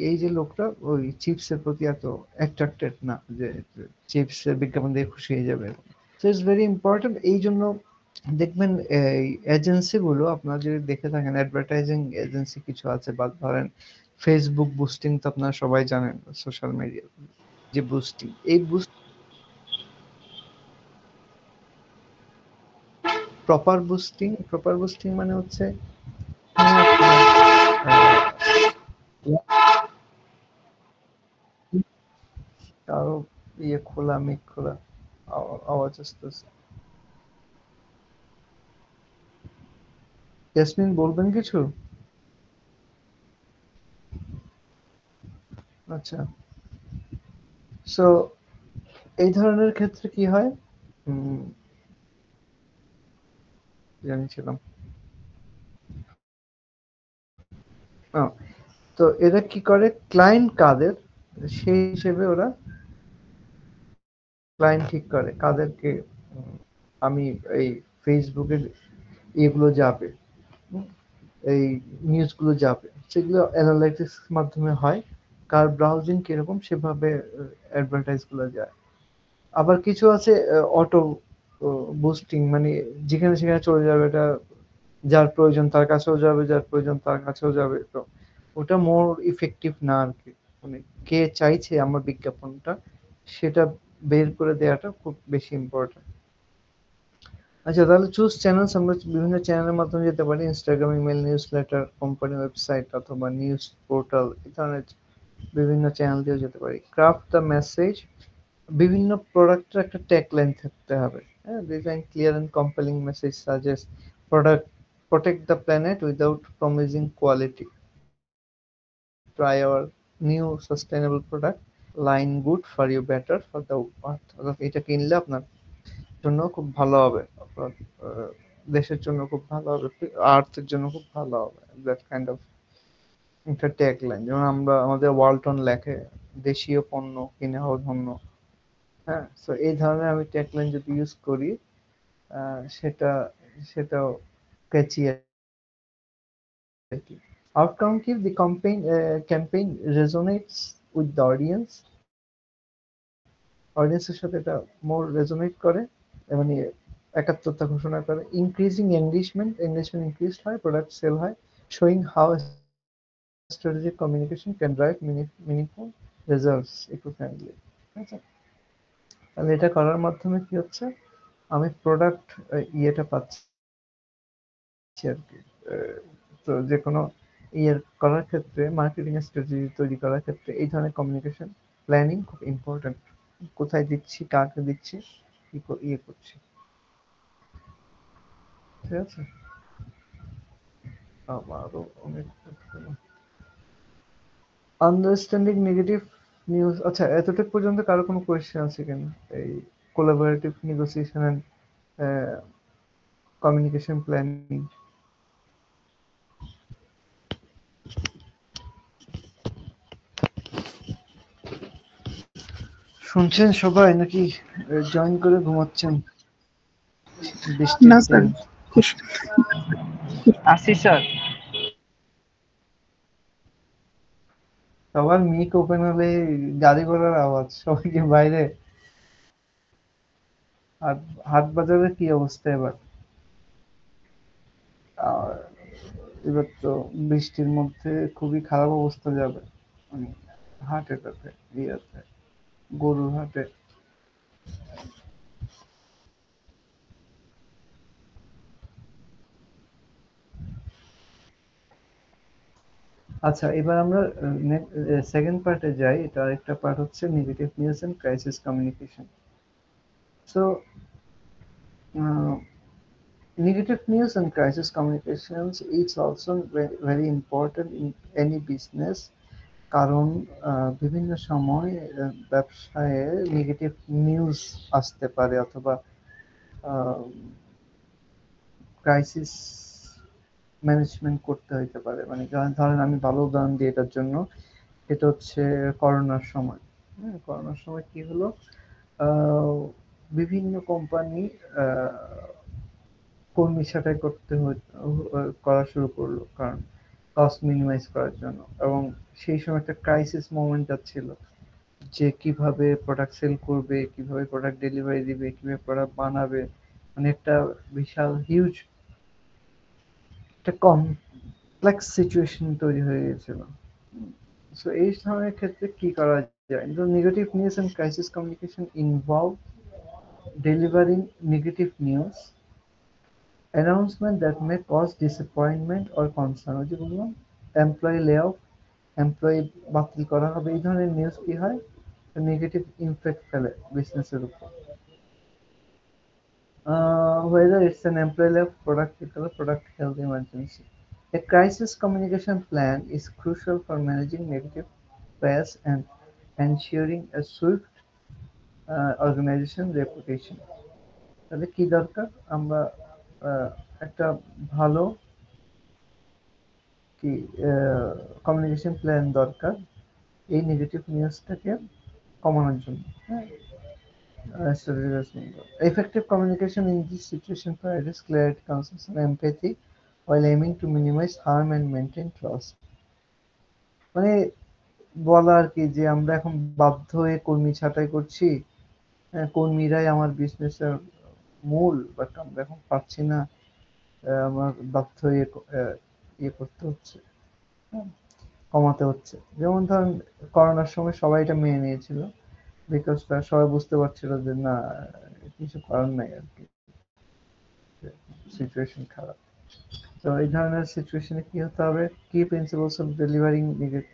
এই যে লোকটা ওই চিপস এর প্রতি এত অ্যাট্রাক্টেড না, যে চিপস এর বিজ্ঞাপন দিয়ে খুশি হয়ে যাবে। So it's very important. এই জন্য দেখবেন এই এজেন্সি গুলো আপনার যদি দেখে থাকেন, অ্যাডভার্টাইজিং এজেন্সি কিছু আছে, বা ধরেন ফেসবুক বুস্টিং তো আপনারা সবাই জানেন, সোশ্যাল মিডিয়া যে বুস্টিং, এই প্রপার বুস্টিং মানে হচ্ছে আরো ইয়ে খোলা, মিক খোলা, আওয়াজ আসতেছে। ইয়াসমিন বলবেন কিছু? আচ্ছা, সো এই ধরনের ক্ষেত্রে কি হয়, জানিছিলাম। তো এরা কি করে, ক্লায়েন্ট কাদের সেই হিসেবে ওরা ক্লায়েন্ট ঠিক করে কাদেরকে আমি এই ফেসবুকের এগুলো যাবে, এই নিউজগুলো যাবে, সেগুলো অ্যানালাইটিক্স মাধ্যমে হয়, কার ব্রাউজিং কিরকম সেভাবে অ্যাডভার্টাইজ গুলো যায়। আবার কিছু আছে অটো বুস্টিং, মানে যেখানে সেখানে চলে যাবে, এটা যার প্রয়োজন তার কাছেও যাবে, যার প্রয়োজন তার কাছেও যাবে। তো ওটা মোর ইফেক্টিভ না আর কি, মানে কে চাইছে আমার বিজ্ঞাপনটা সেটা বের করে দেওয়াটা খুব বেশি ইম্পর্টেন্ট। আচ্ছা, তাহলে চুজ চ্যানেলস, আমরা বিভিন্ন চ্যানেলের মাধ্যমে যেতে পারি, Instagram, email, news letter, company website অথবা নিউজ পোর্টাল, এই ধরনের বিভিন্ন চ্যানেল দিয়েও যেতে পারি। ক্রাফট দ্য মেসেজ, বিভিন্ন প্রোডাক্টের একটা ট্যাগলাইন থাকতে হবে, হ্যাঁ, design clear and compelling message suggest product protect the planet without promising quality, try our new sustainable product, line good for you, better for the earth। অর্থাৎ এটা কিনলে আপনার জন্য খুব ভালো হবে, আপনার দেশের জন্য খুব ভালো হবে, আর্থের জন্য খুব ভালো হবে, দ্যাট কাইন্ড অফ একটা ট্যাগ লাইন। যেমন আমরা আমাদের ওয়ালটন লেখে দেশীয় পণ্য কিনে হও ধন্য, হ্যাঁ, তো এই ধরনের আমি ট্যাগ লাইন যদি ইউজ করি, সেটা সেটাও ক্যাচি আর কি। আউটকাম কি, the campaign resonates with the audience, অডিয়েন্সের সাথে এটা মোর রেজোনেট করে, মানে একাত্মতা ঘোষণা করে। ইনক্রিজিং এঙ্গেজমেন্ট ইনক্রিজ হয়, প্রোডাক্ট সেল হয়। Showing how strategic communication can drive meaningful results eco friendly. ঠিক আছে, তাহলে এটা করার মাধ্যমে কি হচ্ছে, আমি প্রোডাক্ট ইয়েটা পাচ্ছি আর কি। তো যে কোনো ইয়ের করার ক্ষেত্রে, মার্কেটিং স্ট্র্যাটেজি তৈরি করার ক্ষেত্রে এই ধরনের কমিউনিকেশন প্ল্যানিং খুব ইম্পর্টেন্ট। কোথায় দিচ্ছি, কাকে দিচ্ছি, কি ইয়ে করছি, ঠিক আছে। আমারও অনেক আন্ডারস্ট্যান্ডিং নেগেটিভ নিউজ। আচ্ছা, এতটুকু পর্যন্ত কারো কোনো কোয়েশ্চেন আছে কিনা, এই collaborative negotiation and communication planning? শুনছেন সবাই নাকি জয়েন করে ঘুমাচ্ছেন বৃষ্টির না দিন? স্যার, আসি স্যার। সবার মিক ওপেন হলে গাড়ি ঘোড়ার আওয়াজ, সবাই কি বাইরে? আর হাট বাজারের কি অবস্থা এবার? আর এবার তো বৃষ্টির মধ্যে খুবই খারাপ অবস্থা যাবে, মানে হাটেটাতে, ইয়েতে, গরুর হাটে। আচ্ছা, এবার আমরা সেকেন্ড পার্টে যাই। এটা আরেকটা পার্ট হচ্ছে negative news and crisis communication. So negative news and crisis communications is also very important in any business, কারণ বিভিন্ন সময় ব্যবসায়ে নেগেটিভ নিউজ আসতে পারে, অথবা ক্রাইসিস ম্যানেজমেন্ট করতে হইতে পারে। মানে ধরেন আমি ভালো উদাহরণ দিই এটার জন্য, এটা হচ্ছে করোনার সময়। হ্যাঁ, করোনার সময় কি হলো, আহ, বিভিন্ন কোম্পানি কর্মী ছাঁটাই করা শুরু করলো, কারণ কস্ট মিনিমাইজ করার জন্য। এবং সেই সময় একটা ক্রাইসিস মোমেন্ট যাচ্ছিল, যে কিভাবে প্রোডাক্ট সেল করবে, কিভাবে প্রোডাক্ট ডেলিভারি দিবে, কিভাবে প্রোডাক্ট বানাবে, মানে একটা বিশাল হিউজ একটা কমপ্লেক্স সিচুয়েশন তৈরি হয়ে গেছিল। সো এই ধরনের ক্ষেত্রে কি করা যায়? The negative news and crisis communication involve delivering negative news, announcement that may cause disappointment or concern, ওই যে বললাম এমপ্লয়ি লে অফ, এমপ্লয়ি বাতিল করা হবে, এই ধরনের নিউজ কি হয়, নেগেটিভ ইমপ্যাক্ট ফেলে বিজনেসের উপর। Whether it's an employee left, product recall, product health emergency. A crisis communication plan is crucial for managing negative press and ensuring a swift organization reputation. তাহলে কি দরকার, আমরা একটা ভালো কি কমিউনিকেশন প্ল্যান দরকার এই নেগেটিভ নিউজটাকে কমানোর জন্য। হ্যাঁ, effective communication in this situation provides clarity, consensus, and empathy while aiming to minimize harm and maintain trust. মানে বলা আর কি যে আমরা এখন বাধ্য হয়ে কর্মী ছাঁটাই করছি, কর্মীরাই আমার বিজনেসের মূল, বাট আমরা এখন পাচ্ছি না, আমার বাধ্য হয়ে ইয়ে করতে হচ্ছে, হ্যাঁ, কমাতে হচ্ছে। যেমন ধরেন করোনার সময় সবাই এটা মেনে নিয়েছিল, বিকজ সবাই বুঝতে পারছিল যে না কিছু করার নাই আর কি, সিচুয়েশন খারাপ। তো এই ধরনের সিচুয়েশনে কি হতে হবে, কি principles of delivering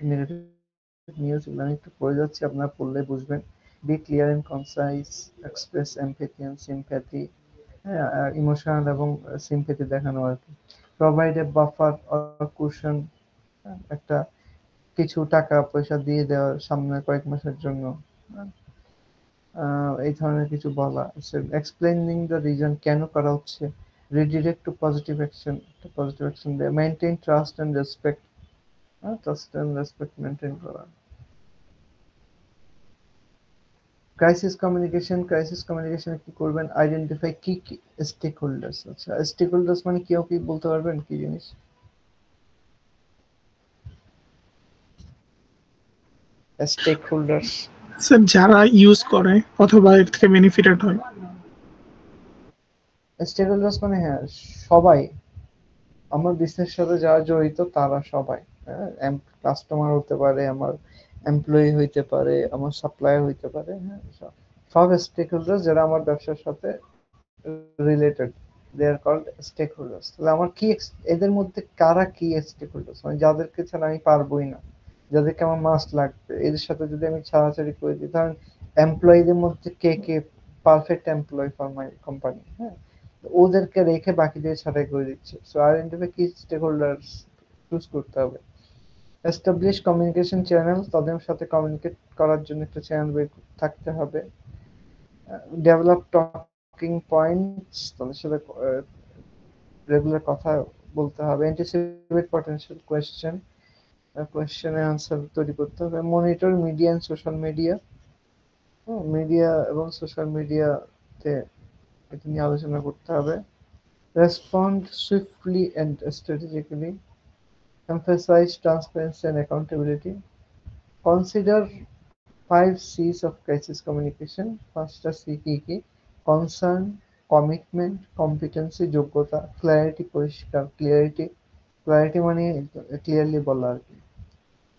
negative news, এগুলো আমি একটু পড়ে যাচ্ছি, আপনারা পড়লে বুঝবেন। Be clear and concise, express empathy and sympathy, হ্যাঁ, ইমোশনাল এবং সিম্প্যাথি দেখানো আর কি। Provide a buffer or cushion, একটা কিছু টাকা পয়সা দিয়ে দেওয়ার সামনে কয়েক মাসের জন্য, এই ধরনের কিছু বলা। এক্সপ্লেনিং দ্য রিজন, কেন করা হচ্ছে, redirect to positive action, positive action দেয়, maintain trust and respect, trust and respect maintain করা। ক্রাইসিস কমিউনিকেশনে কি করবেন, আইডেন্টিফাই কি কি স্টেক হোল্ডার্স। আচ্ছা, স্টেক হোল্ডার্স মানে কেউ কি বলতে পারবেন কি জিনিস? স্টেক হোল্ডার্স স্যার যারা ইউজ করে অথবা এর থেকে বেনিফিটেড হয়। স্টেক হোল্ডার্স মানে হ্যাঁ সবাই, আমার বিজনেস সাথে যারা জড়িত তারা সবাই, কাস্টমার হতে পারে, আমার এমপ্লয়ি হইতে পারে, আমার সাপ্লায়ার হইতে পারে, হ্যাঁ, সব স্টেক হোল্ডার যারা আমার ব্যবসার সাথে related, they are called stakeholders. তাহলে আমার কি এদের মধ্যে কারা কি স্টেক হোল্ডার্স, মানে যাদেরকে ছাড়া আমি পারবোই না, যাদেরকে আমার মাস্ট লাগবে, এদের সাথে যদি আমি ছাড়াছাড়ি করে দিই, ধরেন এমপ্লয়ীদের মধ্যে কে কে perfect employee for my company, হ্যাঁ, ওদেরকে রেখে বাকিদের ছাঁটাই করে দিচ্ছে। সো আইডেন্টিফাই কি স্টেক হোল্ডার্স চুজ করতে হবে। এস্টাবলিশ কমিউনিকেশন চ্যানেল, তাদের সাথে কমিউনিকেট করার জন্য একটা চ্যানেল থাকতে হবে। ডেভেলপ টকিং পয়েন্টস, তাদের সাথে রেগুলার কথা বলতে হবে। অ্যান্টিসিপেট পটেনশিয়াল কোয়েশ্চেন, কোয়েশ্চেনের আনসার তৈরি করতে হবে। Monitor media and social media, media এবং সোশ্যাল মিডিয়াতে এটা নিয়ে আলোচনা করতে হবে। Respond swiftly and strategically, emphasize transparency and accountability, consider 5 C's of crisis communication, পাঁচটা সি কি কি, কনসার্ন, কমিটমেন্ট, কম্পিটেন্সি যোগ্যতা, ক্ল্যারিটি পরিষ্কার, ক্ল্যারিটি মানে ক্লিয়ারলি বলা আর কি,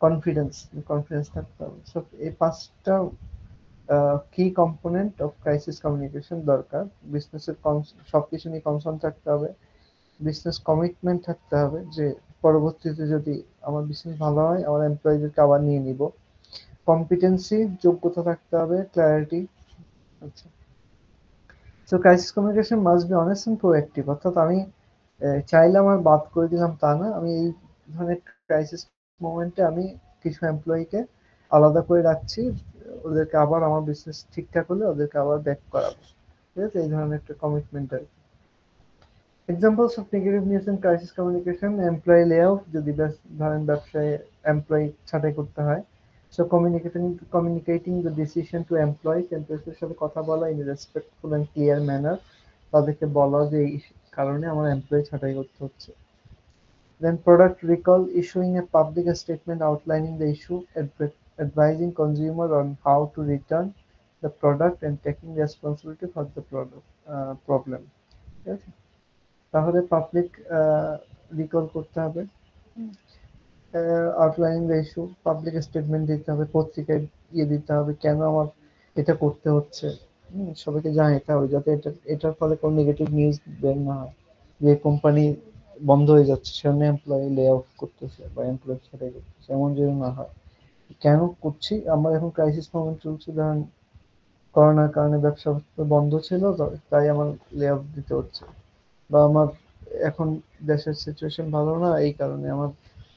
কনফিডেন্স কনফিডেন্স থাকতে হবে। সো এই পাঁচটা কি কম্পোনেন্ট অফ ক্রাইসিস কমিউনিকেশন দরকার। বিজনেসের সবকিছু নিয়ে কনসার্ন থাকতে হবে, বিজনেস কমিটমেন্ট থাকতে হবে যে পরবর্তীতে যদি আমার বিজনেস ভালো হয় আমার এমপ্লয়ীদেরকে আবার নিয়ে নিব। কম্পিটেন্সি যোগ্যতা থাকতে হবে, ক্ল্যারিটি। আচ্ছা, so crisis communication must be honest and proactive, অর্থাৎ আমি চাইলাম আর বাদ করে দিলাম তা না, আমি এই ধরনের ক্রাইসিস মোমেন্টে আমি কিছু এমপ্লয়ীকে আলাদা করে রাখছি, ওদেরকে আবার আমার বিজনেস ঠিকঠাক হলে ওদেরকে আবার ব্যাক করাবো, ঠিক আছে, এই ধরনের একটা কমিটমেন্ট আর কি। Examples of negative news and crisis communication, employee layoff, যদি ধরেন ব্যবসায় এমপ্লয়ি ছাঁটাই করতে হয়। So communicating the decision to employees, এমপ্লয়িজের সাথে কথা বলা in respectful and clear manner, তাদেরকে বলা যে এই কারণে আমার এমপ্লয়ি ছাঁটাই করতে হচ্ছে। Then product recall, issuing a public statement outlining the issue, advising consumer on how to return the product and taking responsibility for the product problem, ঠিক আছে। তাহলে পাবলিক রিকল করতে হবে। আউটলাইনিং দ্য ইস্যু, পাবলিক স্টেটমেন্ট দিতে হবে, পত্রিকায় দিতে হবে কেন আমার এটা করতে হচ্ছে। সবাইকে জানাতে হবে যাতে এটার ফলে কোনো নেগেটিভ নিউজ বের না হয় যে কোম্পানি বন্ধ হয়ে যাচ্ছে, সেখানে এমপ্লয়ি লে অফ করতেছে বা এমপ্লয়ি ছাঁটাই করতেছে, এমন যেন না হয়। কেন করছি, আমরা এখন ক্রাইসিস মোমেন্ট চলছে, ধরেন করোনার কারণে ব্যবসা বন্ধ ছিল, তাই আমার লে অফ দিতে হচ্ছে, বা আমার এখন দেশের সিচুয়েশন ভালো না, এই কারণে আমার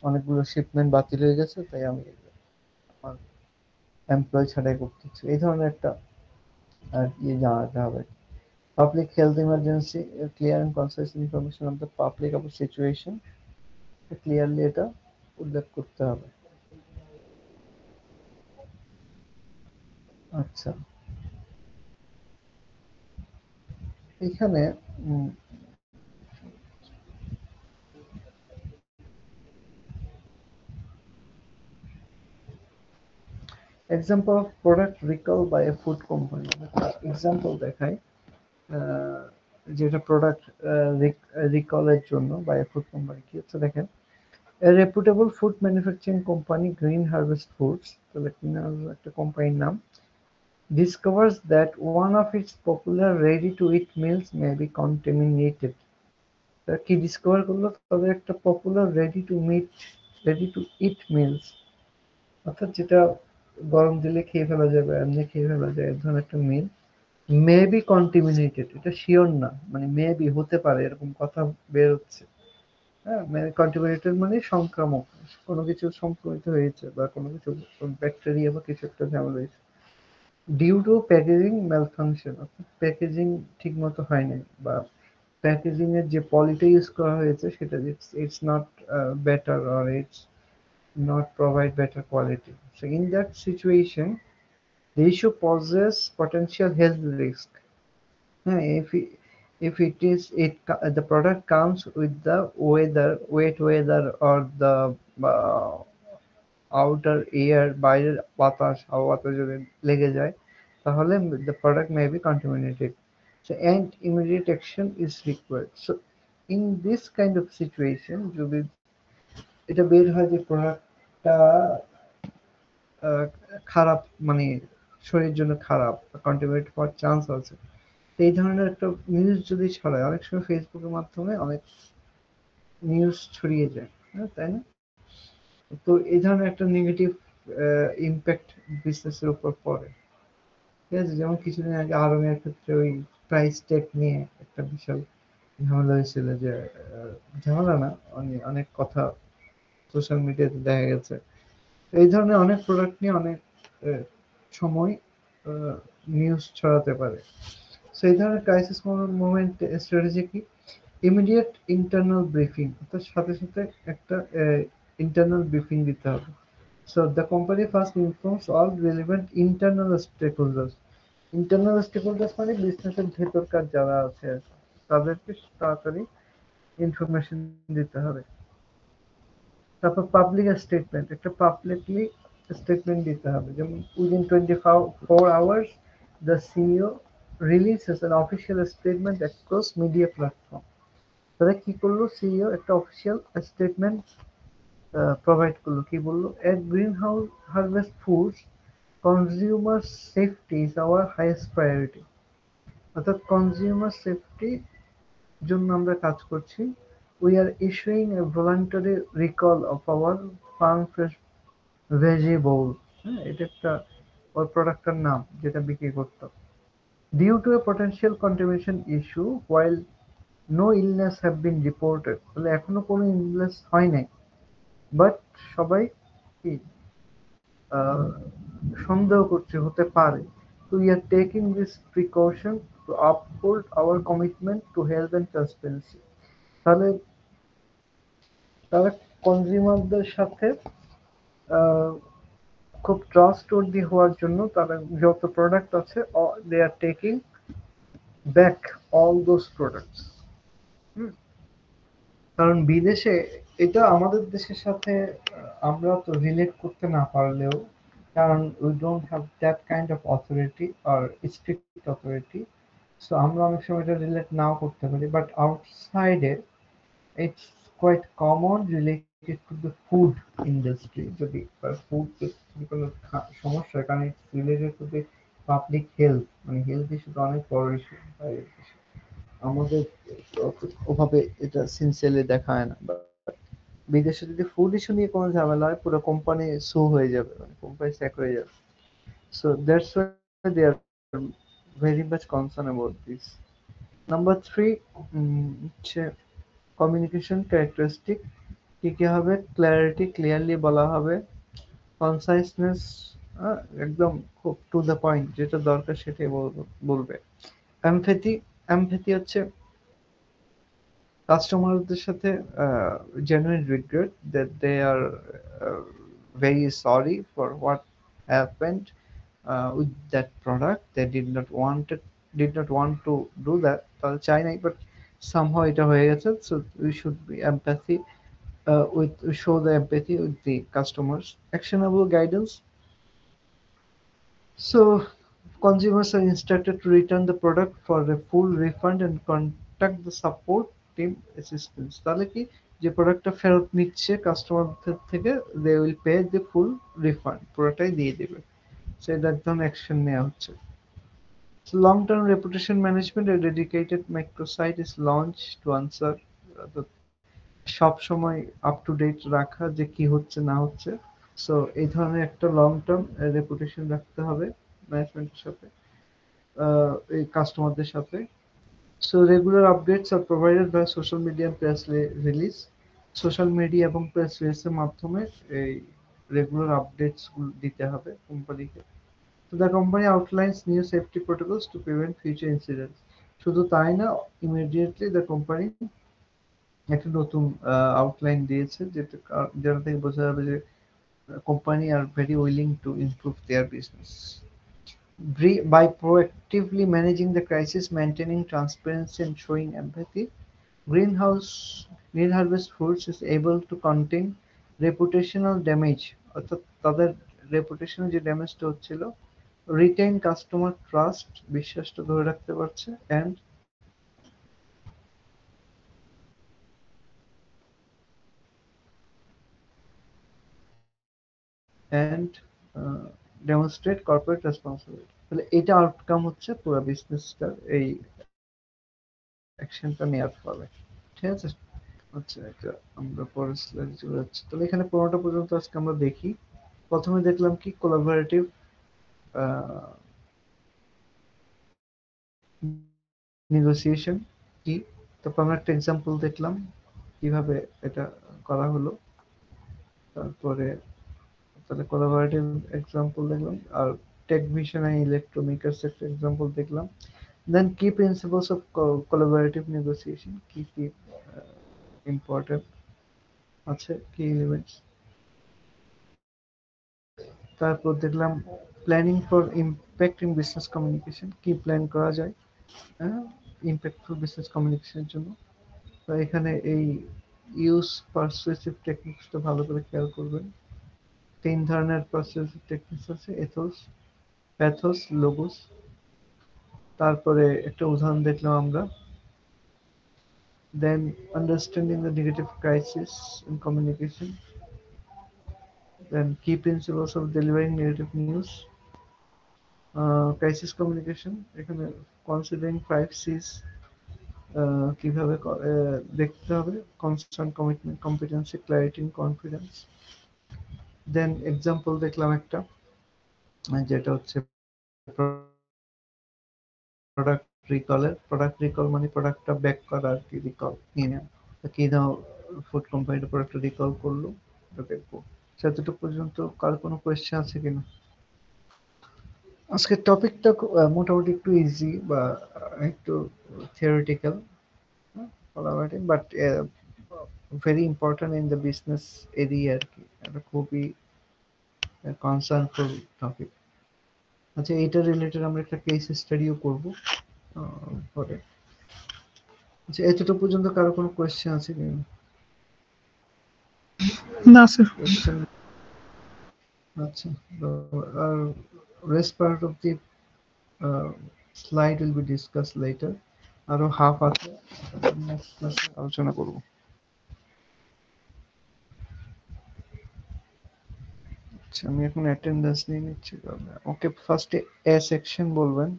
অনেকগুলো শিপমেন্ট বাতিল হয়ে গেছে, তাই আমি আমার এমপ্লয় ছাঁটাই করতেছি, এই ধরনের একটা আর কি জানাতে হবে। Public health emergency, clear and concise information of the public of situation, clearly এটা উল্লেখ করতে হবে। আচ্ছা, এখানে example of product recall by a food company, example দেখায় যেটা প্রোডাক্ট রিকলের জন্য বাই এ ফুড কোম্পানি কি হচ্ছে দেখেন। A reputable food manufacturing company, Green Harvest Foods, তাহলে Green Harvest একটা কোম্পানির নাম, discovers that one of its popular ready-to-eat meals may be contaminated. তারা কি ডিসকভার করলো, তাদের একটা popular ready to eat meals, অর্থাৎ যেটা গরম দিলে খেয়ে ফেলা যাবে, এমনি খেয়ে ফেলা যায়, এ ধরনের একটা মিল মে বি কন্টামিনেটেড, এটা শিওর না, মানে মে বি হতে পারে এরকম কথা বের হচ্ছে। হ্যাঁ, মানে কন্টামিনেটেড মানে সংক্রামক, কোনো কিছু সংক্রমিত হয়েছে বা কোনো কিছু ব্যাকটেরিয়া বা কিছু একটা ঝামেলা হয়েছে। ডিউ টু প্যাকেজিং ম্যালফাংশন, অর্থাৎ প্যাকেজিং ঠিক মতো হয় নাই, বা প্যাকেজিং এর যে পলিটা ইউজ করা হয়েছে সেটা it's not better, or it's not provide better quality. So in that situation, the issue poses potential health risk. If it is the product comes with the wet weather, or the outer air, বাইরের বাতাস, হাওয়া বাতাস যদি লেগে যায়, তাহলে the product may be contaminated. So and immediate action is required. So in this kind of situation, যদি এটা বের হয় যে প্রোডাক্টটা খারাপ, মানে শরীরের জন্য খারাপ, কন্টামিনেট হওয়ার চান্স আছে, এই ধরনের একটা নিউজ যদি ছড়ায়, অনেক সময় ফেসবুকের মাধ্যমে অনেক নিউজ ছড়িয়ে যায়, হ্যাঁ তাই না? তো এই ধরনের একটা নেগেটিভ ইম্প্যাক্ট বিজনেসের উপর পড়ে। ঠিক আছে, যেমন কিছুদিন আগে আরঙের ক্ষেত্রে ওই প্রাইস ট্যাগ নিয়ে একটা বিশাল ঝামেলা হয়েছিল, যে ঝামেলা না, অনেক কথা সোশ্যাল মিডিয়াতে দেখা গেছে। এই ধরনের অনেক প্রোডাক্ট নিয়ে অনেক সময় নিউজ ছড়াতে পারে। সেই ধরনের ক্রাইসিস মোমেন্ট স্ট্র্যাটেজি কি? ইমিডিয়েট ইন্টারনাল ব্রিফিং, অর্থাৎ সাথে সাথে একটা ইন্টারনাল ব্রিফিং দিতে হবে। So the company first informs all relevant internal stakeholders. Internal stakeholders মানে বিজনেসের ভেতরকার যারা আছে তাদেরকে তাড়াতাড়ি ইনফরমেশন দিতে হবে। তারপর পাবলিক স্টেটমেন্ট, একটা পাবলিকলি স্টেটমেন্ট দিতে হবে, যেমন within 24 hours the CEO releases an official statement across media platform। তারা কি করলো, সিইও একটা অফিসিয়াল স্টেটমেন্ট প্রোভাইড করলো, কি বললো, at Green Harvest Foods consumer safety is our highest priority, অর্থাৎ কনজিউমার সেফটি জন্য আমরা কাজ করছি। We are issuing a voluntary recall of our farm fresh veggie bowl. হ্যাঁ, এটা একটা ওর প্রোডাক্টের নাম যেটা বিক্রি করতো। Due to a potential contamination issue while no illness have been reported, তাহলে এখনো কোনো ইলনেস হয় নাই, বাট সবাই কি সন্দেহ করছে হতে পারে। তো we are taking this precaution two uphold hour commitment to health and transparency. তাহলে তারা কনজিউমারদের সাথে আহ, খুব ট্রাস্টওয়ার্দি হওয়ার জন্য তারা যত প্রোডাক্ট আছে they are taking back all those products. কারণ বিদেশে এটা আমাদের দেশের সাথে আমরা তো রিলেট করতে না পারলেও, কারণ we don't have that kind of authority আর স্ট্রিক্ট অথরিটি, সো আমরা অনেক সময় এটা রিলেট নাও করতে পারি, বাট আউটসাইডে it's quite common relating to the food industry, যদি ফুড কোনো সমস্যা, কারণ it's related to the public health, মানে হেলথ ইস্যুটা অনেক বড় ইস্যু আমাদের, ওভাবে এটা সিনসিয়ারলি দেখা হয় না। বাট বিদেশে যদি ফুড ইস্যু নিয়ে কোনো ঝামেলা হয়, পুরো কোম্পানি সু হয়ে যাবে, মানে কোম্পানি স্যাক হয়ে যাবে। So that's why they are very much concern about this. Number 3 হচ্ছে কমিউনিকেশন ক্যারেক্টারিস্টিক। কি কি হবে? ক্ল্যারিটি, ক্লিয়ারলি বলা হবে। কনসাইসনেস, একদম খুব টু দ্য পয়েন্ট, যেটা দরকার সেটাই বলবে। এমপ্যাথি, এমপ্যাথি হচ্ছে কাস্টমারদের সাথে genuine regret that they are uh, very sorry for what happened with that product. They did not want to do that, তারা চায় নাই, but somehow এটা হয়ে গেছে, so we should be empathy with show the empathy with the customers. Actionable guidance. So consumers are instructed to return the product for a full refund and contact the support team assistance. তাহলে কি, যে প্রোডাক্টটা ফেরত নিচ্ছে কাস্টমারদের থেকে, they will pay the full refund, পুরোটাই দিয়ে দেবে। সো এটা একদম অ্যাকশন নেওয়া হচ্ছে। Long term reputation management, a dedicated microsite is launched to answer সব সময় আপ টু ডেট রাখা যে কি হচ্ছে না হচ্ছে। সো এই ধরনের একটা লং টার্ম রেপুটেশন রাখতে হবে ম্যানেজমেন্টের সাথে, এই কাস্টমারদের সাথে। So regular updates are provided by social media press release. Social media এবং প্রেস রিলিজের মাধ্যমে এই রেগুলার আপডেটস দিতে হবে কোম্পানিকে। তো the company outlines new safety protocols to prevent future incidents. শুধু তাই না, ইমিডিয়েটলি দ্য কোম্পানি একটা নতুন আউটলাইন দিয়েছে, যেটা থেকে বোঝা যাবে যে company are very willing to improve their business. By proactively managing the crisis, maintaining transparency and showing empathy, Green Harvest Foods is able to contain reputational damage, অর্থাৎ তাদের রেপুটেশনাল যে ড্যামেজটা হচ্ছিল, রিটেইন কাস্টমার ট্রাস্ট, বিশ্বাসটা ধরে রাখতে পারছে, and demonstrate corporate responsibility. তাহলে এটা আউটকাম হচ্ছে পুরো বিজনেসটার এই অ্যাকশনটা নেওয়ার ফলে। ঠিক আছে? আচ্ছা, এটা আমরা পরের স্লাইডে চলে যাচ্ছি। তাহলে এখানে 15টা পর্যন্ত আজকে আমরা দেখি। প্রথমে দেখলাম কি কোলাবোরেটিভ নেগোসিয়েশন কি, তারপর আমরা একটা এক্সাম্পল দেখলাম কিভাবে এটা করা হলো। তারপরে তাহলে কোলাবোরেটিভ এক্সাম্পল দেখলাম, আর টেক ভিশন এন্ড ইলেকট্রোমেকার্স একটা এক্সাম্পল দেখলাম। দেন কি প্রিন্সিপলস অফ কোলাবোরেটিভ নেগোসিয়েশন, কি কি ইম্পর্টেন্ট আছে, কি এলিমেন্টস। তারপর দেখলাম planning for impact in business communication, কি প্ল্যান করা যায় ইম্প্যাক্টফুল বিজনেস কমিউনিকেশনের জন্য। তো এখানে এই ইউজ পারসুয়েসিভ টেকনিক্সটা ভালো করে খেয়াল করবেন। 3 ধরনের পারসুয়েসিভ টেকনিক্স আছে: এথোস, প্যাথোস, লোগোস। তারপরে একটা উদাহরণ দেখলাম আমরা। Then understanding the negative crisis in communication. Then কি principles of delivering negative news. Crisis communication, এখানে কনসিডারিং 5 C's কিভাবে দেখতে হবে: constant commitment, competency, clarity, confidence. Then example দেখলাম একটা, যেটা হচ্ছে প্রোডাক্ট রিকলের। প্রোডাক্ট রিকল মানে প্রোডাক্টটা ব্যাক করা আর কি, রিকল নিয়ে নেওয়া। কি দাও, ফুড কোম্পানিটা প্রোডাক্টটা রিকল করলো, এটা দেখবো। সেতটুকু পর্যন্ত কার কোনো কোয়েশ্চেন আছে কিনা? আজকের টপিকটা মোটামুটি একটু ইজি বা একটু theoretical, but very important in the business area আর কি, এটা খুবই কনসার্নফুল টপিক। আচ্ছা, এইটা রিলেটেড আমরা একটা কেস স্টাডিও করবো পরে। আচ্ছা, এতটুকু পর্যন্ত কারো কোনো কোয়েশ্চেন আছে কি? না স্যার। কোয়েশ্চেন? আচ্ছা, আর rest part of the slide will be discuss later. আরো হাফ আছে, নেক্সট ক্লাসে আলোচনা করব। আচ্ছা আমি এখন অ্যাটেন্ডেন্স নিয়ে নিচ্ছি তাহলে। ওকে ফার্স্টে এ সেকশন বলবেন।